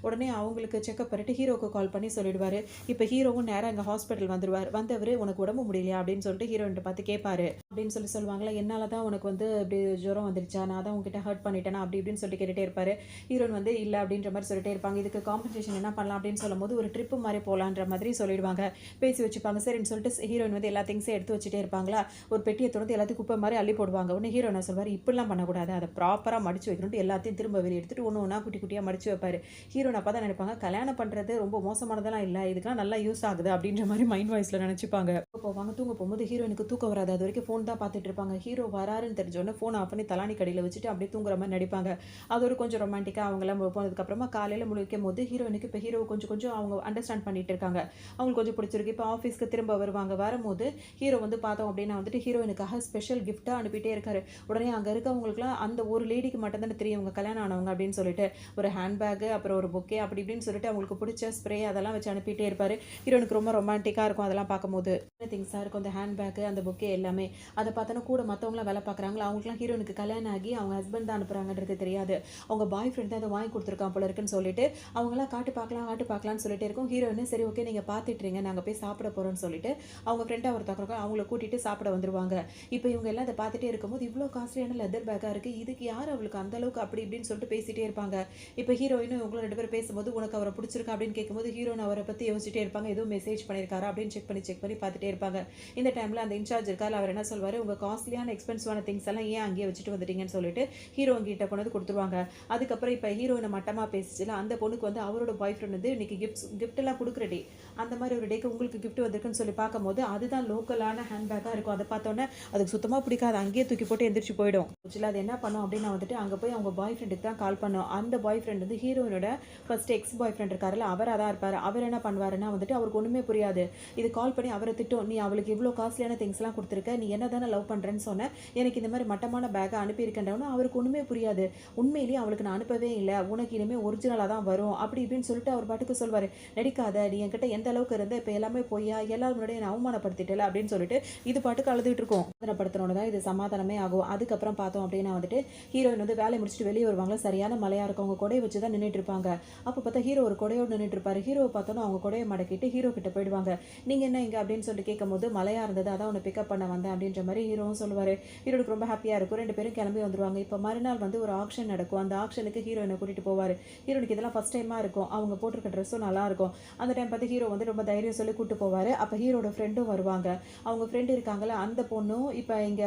உடனே அவங்களுக்கு செக்அப் பண்ணிட்டு ஹீரோக்கு கால் பண்ணி சொல்லிடுவார். இப்போ ஹீரோவும் நேராக எங்கள் ஹாஸ்பிட்டல் வந்துடுவார். வந்தவர் உனக்கு உடம்பு முடியலையா அப்படின்னு சொல்லிட்டு ஹீரோயின்ட்ட பார்த்து கேட்பாரு. அப்படின்னு சொல்லுவாங்களா, என்னால் தான் உனக்கு வந்து இப்படி ஜுரம் வந்துருச்சா, நான் தான் உங்ககிட்ட ஹர்ட் பண்ணிட்டேனா அப்படி இப்படின்னு சொல்லிட்டு கேட்டுகிட்டே இருப்பார். ஹீரோயின் வந்து இல்லை அப்படின்ற மாதிரி சொல்லிட்டே இருப்பாங்க. இதுக்கு காம்பன்சேஷன் என்ன பண்ணலாம் அப்படின்னு சொல்லும்போது ஒரு ட்ரிப்பு மாதிரி போகலான்ற மாதிரி சொல்லிடுவாங்க. பேசி வச்சுப்பாங்க. சரின்னு சொல்லிட்டு ஹீரோயின் வந்து எல்லா திங்ஸையும் எடுத்து வச்சுட்டே இருப்பாங்களா, ஒரு பெட்டியை தொடர்ந்து எல்லாத்தையும் குப்பை மாதிரி அள்ளி போடுவாங்க. உடனே ஹீரோ என்ன சொல்வார், இப்படிலாம் பண்ணக்கூடாது, அதை ப்ராப்பராக மடிச்சு வைக்கணும்ட்டு எல்லாத்தையும் திரும்ப வெளியே எடுத்துட்டு ஒன்று குட்டி குட்டியாக மடிச்சு வைப்பார். ஹீரோயின் அப்போ தான் நினைப்பாங்க கல்யாணம் பண்ணுறது ரொம்ப மோசமானதெல்லாம் இல்லை, இதுக்கெல்லாம் நல்லா யூஸ் ஆகுது அப்படின்ற மாதிரி மைண்ட் வாய்ஸில் நினச்சிப்பாங்க. போவாங்க. தூங்க போகும்போது ஹீரோயினுக்கு தூக்கம் வராது. அது வரைக்கும் ஃபோன் தான் பார்த்துட்டு இருப்பாங்க. ஹீரோ வராருன்னு தெரிஞ்சோடனே ஃபோன் ஆஃப் பண்ணி தலானி கடையில் வச்சுட்டு அப்படியே தூங்குற மாதிரி நடிப்பாங்க. அது ஒரு கொஞ்சம் ரொமான்டிக்காக அவங்களாம் போனதுக்கப்புறமா காலையில் முழிக்கும் போது ஹீரோயினுக்கு இப்போ ஹீரோ கொஞ்சம் அவங்க அண்டர்ஸ்டாண்ட் பண்ணிட்டு இருக்காங்க. அவங்களுக்கு கொஞ்சம் பிடிச்சிருக்கு. இப்போ ஆஃபீஸ்க்கு திரும்ப வரும்போது ஹீரோ வந்து பார்த்தோம் அப்படின்னா வந்துட்டு ஹீரோயினுக்காக ஸ்பெஷல் கிஃப்ட்டாக அனுப்பிட்டே இருக்காரு. உடனே அங்கே இருக்கவங்களுக்குலாம் அந்த ஒரு லேடிக்கு மட்டும் தானே தெரியும் அவங்க கல்யாணம் ஆனவங்க அப்படின்னு சொல்லிட்டு ஒரு ஹேண்ட்பேக்கு அப்புறம் ஒரு பொக்கே அப்படி இப்படின்னு சொல்லிட்டு அவங்களுக்கு பிடிச்ச ஸ்ப்ரே அதெல்லாம் வச்சு அனுப்பிட்டே இருப்பார். ஹீரோனுக்கு ரொம்ப ரொமான்டிக்காக இருக்கும். அதெல்லாம் பார்க்கும்போது திங்ஸாக இருக்கும். அந்த ஹேண்ட்பேக்கு அந்த பொக்கே எல்லாமே அதை பார்த்தோன்னா கூட மற்றவங்களாம் வேலை பார்க்குறாங்களா, அவங்களுக்குலாம் ஹீரோனுக்கு கல்யாணம் ஆகி அவங்க ஹஸ்பண்ட் தான் அனுப்புகிறாங்கன்றது தெரியாது. அவங்க பாய் ஃப்ரெண்ட் தான் அதை வாங்கி கொடுத்துருக்கான் போல இருக்குன்னு சொல்லிட்டு அவங்களாம் காட்டு பார்க்கலாம்னு சொல்லிட்டு இருக்கும். ஹீரோயின் சரி ஓகே நீங்கள் பார்த்துட்றீங்க, நாங்கள் போய் சாப்பிட போகிறோம்னு சொல்லிட்டு அவங்க ஃப்ரெண்டாக ஒருத்தவங்க அவங்கள கூட்டிகிட்டு சாப்பிட வந்துருவாங்க. இப்போ இவங்க எல்லாம் அதை பார்த்துட்டே இருக்கும்போது இவ்வளோ காஸ்ட்லியான லெதர் பேக்காக இருக்குது, இதுக்கு யார் அவளுக்கு அந்தளவுக்கு அப்படி இப்படின்னு சொல்லிட்டு பேசிகிட்டே இருப்பாங்க. இப்போ ஹீரோயினும் இவங்களும் 2 பேரும் பேசும்போது உனக்கு அவரை பிடிச்சிருக்கா அப்படின்னு கேட்கும்போது ஹீரோயின் அவரை பற்றி யோசிச்சுட்டே இருப்பாங்க. எதுவும் மெசேஜ் பண்ணியிருக்காரா அப்படின்னு செக் பண்ணி பார்த்துட்டே இருப்பாங்க. இந்த டைமில் அந்த இன்சார்ஜ் இருக்கார், அவர் என்ன சொல்வார், உங்கள் காஸ்ட்லியான எக்ஸ்பென்சிவான திங்ஸ் திங்ஸ் எல்லாம் ஏன் அங்கேயே வச்சுட்டு வந்துட்டீங்கன்னு சொல்லிட்டு ஹீரோயின் கிட்ட கொண்டு வந்து கொடுத்துருவாங்க. அதுக்கப்புறம் இப்போ ஹீரோயினை மட்டமாக பேசிச்சுல அந்த பொண்ணுக்கு வந்து அவரோட பாய் ஃப்ரெண்ட் வந்து இன்னைக்கு கிஃப்ட் எல்லாம் கொடுக்குற டே, அந்த மாதிரி ஒரு டேக்கு உங்களுக்கு கிஃப்ட் வந்திருக்குன்னு சொல்லி பார்க்கும்போது அதுதான் லோக்கலான ஹேண்ட்பேக்காக இருக்கும். அதை பார்த்தோன்னே அதுக்கு சுத்தமாக பிடிக்காது, அங்கேயே தூக்கி போட்டு எந்திரிச்சு போயிடும். ஆக்சுவலாக அது என்ன பண்ணும் அப்படின்னா வந்துட்டு அங்கே போய் அவங்க பாய் ஃப்ரெண்டுக்கு தான் கால் பண்ணும். அந்த பாய் ஃப்ரெண்ட் வந்து ஹீரோயினோட ஃபர்ஸ்ட் எக்ஸ் பாய் ஃப்ரெண்ட் இருக்காருல்ல, அவர் அதான் இருப்பார். அவர் என்ன பண்ணுவாருன்னா வந்துட்டு அவருக்கு ஒன்றுமே புரியாது. இது கால் பண்ணி அவரை திட்டும், நீ அவளுக்கு இவ்வளோ காஸ்ட்லியான திங்ஸ்லாம் கொடுத்துருக்க, நீ என்ன தானே லவ் பண்ணுறேன்னு சொன்னேன், எனக்கு இந்த மாதிரி மட்டமான பேக்கை அனுப்பியிருக்கேன்றவனு அவருக்கு ஒன்றுமே புரியாது. உண்மையிலேயே அவளுக்கு நான் அனுப்பவே இல்லை, உனக்கு இனிமேல் ஒரிஜினலாக தான் வரும் அப்படி இப்படின்னு சொல்லிட்டு அவர் பாட்டுக்கு சொல்வார். நடிக்காத, நீ என்கிட்ட எந்த அளவுக்கு இருந்த, இப்போ எல்லாமே பொய்யா, எல்லாரும் முன்னாடி என்னை அவமானப்படுத்திட்டல அப்படின்னு சொல்லிட்டு இது பாட்டுக்கு அழுதுட்டு இருக்கும். அவமானப்படுத்தினோட தான் இது சமாதானமே ஆகும். அதுக்கப்புறம் பார்த்தோம் அப்படின்னா வந்துட்டு ஹீரோயின் வந்து வேலையை முடிச்சுட்டு வெளியே வருவாங்க. சரியான மழையா இருக்கும், அவங்க கொடையை வச்சு தான் நின்றுட்டு இருப்பாங்க. அப்போ பார்த்தா ஹீரோ ஒரு கொடையோடு நின்றுட்டு இருப்பாரு. ஹீரோவை பார்த்தோன்னா அவங்க கொடையை மடக்கிட்டு ஹீரோ கிட்ட போயிடுவாங்க. நீங்க என்ன இங்க அப்படின்னு சொல்லிட்டு கேட்கும்போது மழையா இருந்தது, அதான் உன்னை பிக்கப் பண்ண வந்தேன் அப்படின்ற மாதிரி ஹீரோவும் சொல்லுவாரு. ஹீரோனுக்கு ரொம்ப ஹாப்பியா இருக்கும். ரெண்டு பேரும் கிளம்பி வந்துருவாங்க. இப்போ மறுநாள் வந்து ஒரு ஆக்ஷன் நடக்கும். அந்த ஆக்ஷனுக்கு ஹீரோயினை கூட்டிட்டு போவாரு. ஹீரோனுக்கு இதெல்லாம் ஃபர்ஸ்ட் டைமா இருக்கும். அவங்க போட்டிருக்க ட்ரெஸ்ஸும் நல்லா இருக்கும். அந்த டைம் பார்த்து ஹீரோ வந்து ரொம்ப தைரியம் சொல்லி கூட்டு போவாரு. அப்போ ஹீரோட ஃப்ரெண்டும் வருவாங்க. அவங்க ஃப்ரெண்டு இருக்காங்கல்ல, அந்த பொண்ணும் இப்போ இங்க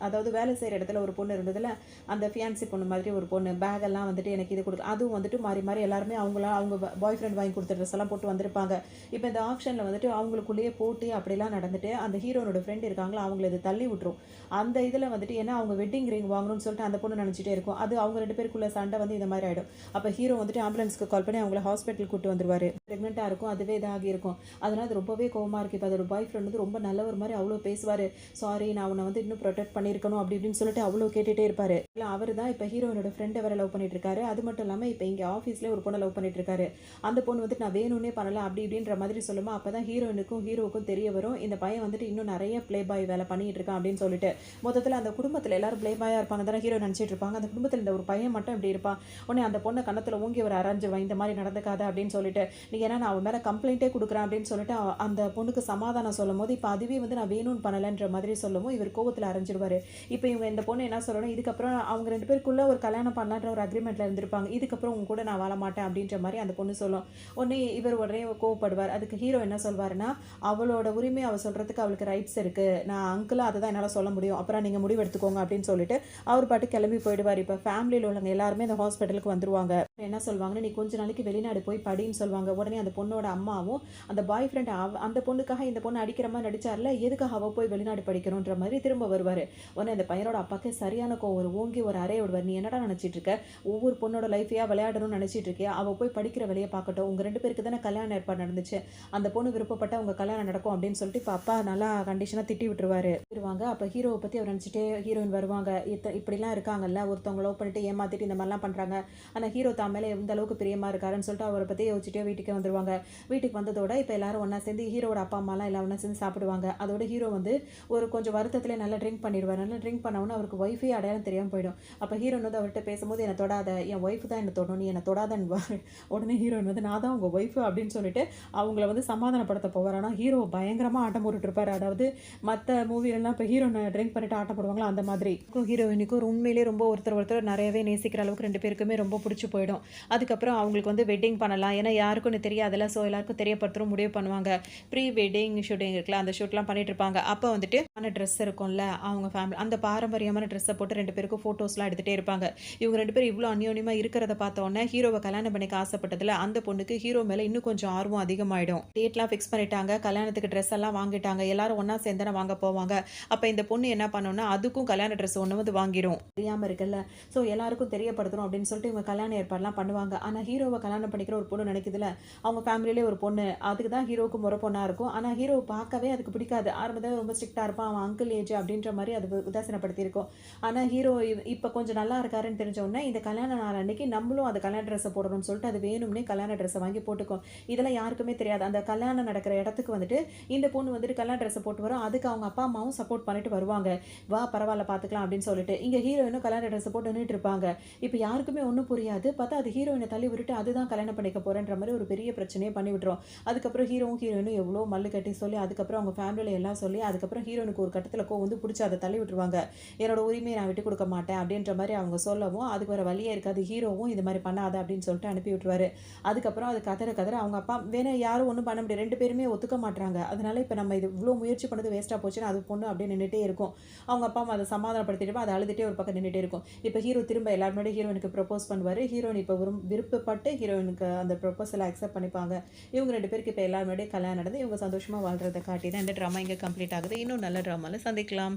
அதாவது வேலை செய்கிற இடத்துல ஒரு பொண்ணு இருந்ததுல, அந்த ஃபியான்சி பொண்ணு மாதிரி ஒரு பொண்ணு பேக்கெல்லாம் வந்துட்டு எனக்கு இது கொடுக்கு, அதுவும் வந்துட்டு மாறி மாறி எல்லாருமே அவங்க பாய் ஃப்ரெண்ட் வாங்கி கொடுத்த ட்ரெஸ் எல்லாம் போட்டு வந்திருப்பாங்க. இப்போ இந்த ஆப்ஷனில் வந்துட்டு அவங்களுக்குள்ளேயே போட்டு அப்படிலாம் நடந்துட்டு அந்த ஹீரோனோட ஃப்ரெண்ட் இருக்காங்களா அவங்கள இது தள்ளி விட்டுரும். அந்த இதில் வந்துட்டு ஏன்னா அவங்க வெட்டிங் ரிங் வாங்கணும்னு சொல்லிட்டு அந்த பொண்ணு நினச்சிட்டே இருக்கும். அது அவங்க ரெண்டு பேருக்குள்ள சண்டை வந்து இந்த மாதிரி ஆகிடும். அப்போ ஹீரோ வந்துட்டு ஆம்புலன்ஸ்க்கு கால் பண்ணி அவங்கள ஹாஸ்பிட்டல் கூட்டு வந்துருவாரு. ப்ரெக்னெண்ட்டாக இருக்கும், அதுவே இதாகி இருக்கும். அதனால் அது ரொம்பவே கோவமாக இருக்குது. இப்போ அதோட பாய் ஃப்ரெண்ட் வந்து ரொம்ப நல்லவர் மாதிரி அவ்வளோ பேசுவார். சாரி, நான் உன்னை வந்து இன்னும் ப்ரொடெக்ட் பண்ணியிருக்கணும் அப்படி இப்படின்னு சொல்லிட்டு அவ்வளோ கேட்டுகிட்டே இருப்பாரு. இல்லை அவர் தான் இப்போ ஹீரோயினோட ஃப்ரெண்டை வேற லவ் பண்ணிட்டு இருக்காரு. அது மட்டும் இல்லாமல் இப்போ இங்கே ஆஃபீஸ்லேயே ஒரு பொண்ணை லவ் பண்ணிட்டு இருக்காரு. அந்த பொண்ணு வந்துட்டு நான் வேணும்னே பண்ணல அப்படி இப்படின்ற மாதிரி சொல்லுமா. அப்போ தான் ஹீரோயினுக்கும் ஹீரோவுக்கும் தெரிய வரும், இந்த பையன் வந்துட்டு இன்னும் நிறைய ப்ளே பாய் வேலை பண்ணிட்டு இருக்கான் அப்படின்னு சொல்லிட்டு. மொத்தத்தில் அந்த குடும்பத்தில் எல்லாரும் ப்ளே பாயாக இருப்பாங்க தானே ஹீரோ நினச்சிட்டு இருப்பாங்க. அந்த குடும்பத்தில் இந்த ஒரு பையன் மட்டும் இப்படி இருப்பான். உடனே அந்த பொண்ணை கணத்தில் ஊங்கி ஒரு அரைஞ்சிருவான், இந்த மாதிரி நடந்துக்காத அப்படின்னு சொல்லிட்டு. நீங்கள் ஏன்னா நான் அவன் மேலே கம்ப்ளைண்ட்டே கொடுக்குறேன் அப்படின்னு சொல்லிட்டு அந்த பொண்ணுக்கு சமாதானம் சொல்லும் போது இப்போ அதுவே வந்து நான் வேணும்னு பண்ணலைன்ற மாதிரி சொல்லவும் இவர் கோவத்தில் அரைஞ்சிருவாரு. இப்போ இவங்க இந்த பொண்ணு என்ன சொல்லணும், இதுக்கப்புறம் அவங்க ரெண்டு பேருக்குள்ள ஒரு கல்யாணம் பண்ணலான்ற ஒரு அக்ரிமெண்ட்ல இருந்திருப்பாங்க, இதுக்கப்புறம் உங்க கூட நான் வாழ மாட்டேன் அப்படின்ற மாதிரி அந்த பொண்ணு சொல்லும். உடனே இவர் உடனே கோவப்படுவார். அதுக்கு ஹீரோ என்ன சொல்வாருன்னா, அவளோட உரிமை அவள் சொல்றதுக்கு அவளுக்கு ரைட்ஸ் இருக்கு, நான் அங்கிளாக அதை தான் என்னால் சொல்ல முடியும், அப்புறம் நீங்கள் முடிவு எடுத்துக்கோங்க அப்படின்னு சொல்லிட்டு அவர் பாட்டு கிளம்பி போயிடுவார். இப்போ ஃபேமிலியில் உள்ளவங்க எல்லாருமே அந்த ஹாஸ்பிட்டலுக்கு வந்துருவாங்க. என்ன சொல்வாங்கன்னா, நீ கொஞ்ச நாளைக்கு வெளிநாடு போய் படின்னு சொல்லுவாங்க. உடனே அந்த பொண்ணோட அம்மாவும் அந்த பாய் ஃப்ரெண்ட் அந்த பொண்ணுக்காக இந்த பொண்ணு அடிக்கிற மாதிரி நடிச்சார்ல, எதுக்காக அவள் போய் வெளிநாடு படிக்கணுன்ற மாதிரி திரும்ப வருவார். உடனே அந்த பையனோட அப்பாக்கு சரியான கோவம் ஓங்கி ஒரு அறைய விடுவார். நீ என்னடா நினச்சிட்டு இருக்க, ஒவ்வொரு பொண்ணோட லைஃபையா விளையாடணும்னு நினச்சிட்டு இருக்கியா, அவள் போய் படிக்கிற வேலையை பார்க்கட்டும், உங்கள் ரெண்டு பேருக்கு தானே கல்யாணம் ஏற்பாடு நடந்துச்சு, அந்த பொண்ணு விருப்பப்பட்ட உங்கள் கல்யாணம் நடக்கும் அப்படின்னு சொல்லிட்டு இப்போ அப்பா நல்லா கண்டிஷனாக திட்டி விட்டுருவாரு. அப்போ ஹீரோவை பற்றி அவர் நினச்சிட்டே ஹீரோயின் வருவாங்க. இப்படிலாம் இருக்காங்கல்ல, ஒருத்தவங்க லவ் பண்ணிட்டு ஏமாத்திட்டு இந்த மாதிரிலாம் பண்ணுறாங்க, ஆனால் ஹீரோ தான் மேலே எந்த அளவுக்கு பிரியமாக இருக்காருன்னு சொல்லிட்டு அவரை பற்றி யோசிச்சுட்டே வீட்டுக்கு வந்துருவாங்க. வீட்டுக்கு வந்ததோட இப்போ எல்லாரும் ஒன்றா சேர்ந்து ஹீரோட அப்பா அம்மாலாம் எல்லாம் ஒன்றா சேர்ந்து சாப்பிடுவாங்க. அதோட ஹீரோ வந்து ஒரு கொஞ்சம் வருத்தத்திலே நல்லா ட்ரிங்க் பண்ணிடுவார். நல்லா ட்ரிங்க் பண்ணவொன்னே அவருக்கு ஒய்ஃபே அடையாளம் தெரியாமல் போயிடும். அப்போ ஹீரோயின் வந்து அவர்கிட்ட பேசும்போது என்னை தொடாத, என் ஒய்ஃபு தான் என்னை தொடணும், நீ என்னை தொடாதன்னுவார். உடனே ஹீரோயின் வந்து நான் தான் உங்கள் ஒய்ஃபு அப்படின்னு சொல்லிட்டு அவங்கள வந்து சமாதானப்படுத்த போவார். ஆனால் ஹீரோ பயங்கரமாக ஆட்டம் போட்டுட்ருப்பார். அதாவது மற்ற மூவிலெல்லாம் இப்போ ஹீரோனை ட்ரிங்க் பண்ணிட்டு ஆட்டம் போடுவாங்களா அந்த மாதிரி. ஹீரோயினுக்கும் உண்மையிலேயே ரொம்ப ஒருத்தர் நிறையவே நேசிக்கிற அளவுக்கு ரெண்டு பேருக்குமே ரொம்ப பிடிச்சி போயிடும். அதுக்கப்புறம் அவங்களுக்கு வந்து வெட்டிங் பண்ணலாம், ஏன்னா யாருக்கும் தெரியாதுல்ல, ஸோ எல்லாருக்கும் தெரியப்படுத்தும் முடிவு பண்ணுவாங்க. ப்ரீ வெட்டிங் ஷூட்டிங் இருக்குல்ல, அந்த ஷூட்லாம் பண்ணிட்டு இருப்பாங்க. அப்போ வந்துட்டு அந்த ட்ரெஸ் இருக்கும்ல, அவங்க ஃபேமிலி அந்த பாரம்பரியமான ட்ரெஸ்ஸை போட்டு ரெண்டு பேருக்கும் ஃபோட்டோஸ்லாம் எடுத்துகிட்டே இருப்பாங்க. இவங்க ரெண்டு பேரும் இவ்வளோ அந்யோன்யமாக இருக்கிறத பார்த்தோன்னே ஹீரோவை கல்யாணம் பண்ணிக்க ஆசைப்பட்டதில் அந்த பொண்ணுக்கு ஹீரோ மேலே இன்னும் கொஞ்சம் ஆர்வம் அதிகமாகிடும். டேட்லாம் ஃபிக்ஸ் பண்ணிட்டாங்க, கல்யாணத்துக்கு ட்ரெஸ் எல்லாம் வாங்கிட்டாங்க, எல்லாரும் ஒன்றா சேர்ந்து வாங்க போவாங்க. அப்போ இந்த பொண்ணு என்ன பண்ணோன்னா அதுக்கும் கல்யாண ட்ரெஸ் ஒன்று வந்து வாங்கிடும், தெரியாமல் இருக்குல்ல, ஸோ எல்லாருக்கும் தெரியப்படுத்தணும் அப்படின்னு சொல்லிட்டு இவங்க கல்யாண ஏற்பாடுலாம் பண்ணுவாங்க. ஆனால் ஹீரோவை கல்யாணம் பண்ணிக்கிற ஒரு பொண்ணு நினைக்குதுல, அவங்க ஃபேமிலியிலே ஒரு பொண்ணு, அதுக்கு தான் ஹீரோவுக்கு முறை பொண்ணாக இருக்கும். ஆனால் ஹீரோ பார்க்கவே அதுக்கு பிடிக்காது. ஆரம்பத்தில் ரொம்ப ஸ்ட்ரிக்டாக இருப்பான், அவன் அங்கிள் ஏஜ் அப்படின்ற மாதிரி அது உதாசனப்படுத்தியிருக்கும். ஆனால் ஹீரோ இப்போ கொஞ்சம் நல்லா இருக்காருன்னு தெரிஞ்ச உடனே இந்த கல்யாண நாள் அன்னைக்கு நம்மளும் அந்த கல்யாண ட்ரெஸ்ஸை போடணும்னு சொல்லிட்டு அது வேணும்னே கல்யாண ட்ரெஸ்ஸை வாங்கி போட்டுக்கும். இதெல்லாம் யாருக்குமே தெரியாது. அந்த கல்யாணம் நடக்கிற இடத்துக்கு வந்துட்டு இந்த பொண்ணு வந்துட்டு கல்யாண ட்ரெஸ்ஸை போட்டு வரும். அதுக்கு அவங்க அப்பா அம்மாவும் சப்போர்ட் பண்ணிட்டு வருவாங்க. வா பரவாயில்ல பார்த்துக்கலாம் அப்படின்னு சொல்லிட்டு. இங்கே ஹீரோயினும் கல்யாண ட்ரெஸ்ஸை போட்டு நின்றுட்டு இருப்பாங்க. இப்போ யாருக்குமே ஒன்றும் புரியாது. பார்த்தா அது ஹீரோயினை தள்ளி விட்டுட்டு அதுதான் கல்யாணம் பண்ணிக்க போறேன்ற மாதிரி ஒரு பெரிய பிரச்சனையே பண்ணி விட்டுரும். அதுக்கப்புறம் ஹீரோவும் ஹீரோயினும் எவ்வளோ மல்லு கட்டி சொல்லி அதுக்கப்புறம் அவங்க ஃபேமிலியில் எல்லாம் சொல்லி அதுக்கப்புறம் ஹீரோனுக்கு ஒரு கட்டத்தில் வந்து பிடிச்சி அதை தள்ளி விட்டுருவாங்க. என்னோட உரிமையை நான் விட்டுக் கொடுக்க மாட்டேன் அப்படின்ற மாரி அவங்க சொல்லவும், அதுக்கு வேற வழியே இருக்காது. ஹீரோவும் இது மாரி பண்ணாத அப்படின்னு சொல்லிட்டு அனுப்பி விட்டுருவாரு. அதுக்கப்புறம் அது கதற கதற அவங்க அப்பா வேணா யாரும் ஒண்ணும் பண்ண முடியாது. 2 பேருமே ஒத்துக்க மாட்றாங்க. அதனால இப்ப நம்ம இது இவ்ளோ முயற்சி பண்ணது வேஸ்ட்டா போச்சுன்னு அது பொண்ணு அப்படியே நின்னுட்டே இருக்கும். அவங்க அப்பா, அம்மா அத சமாதானப்படுத்திட்டு அது அழுதுட்டே ஒரு பக்கம் நின்னுட்டே இருக்கும். இப்ப ஹீரோ திரும்ப எல்லார் முன்னாடியும் ஹீரோயினுக்கு ப்ரொபோஸ் பண்ணுவாரு. ஹீரோயின் இப்ப விருப்பப்பட்டு ஹீரோயினுக்கு அந்த ப்ரொபோசல அக்செப்ட் பண்ணிப்பாங்க. இவங்க 2 பேருக்கு இப்ப எல்லார் முன்னாடியும் கல்யாணம் நடந்து, இவங்க சந்தோஷமா வாழ்றத காட்டி தான் இந்த ட்ராமா இங்க கம்ப்ளீட் ஆகுது. இன்னும் நல்ல ட்ராமால சந்திக்கலாம்.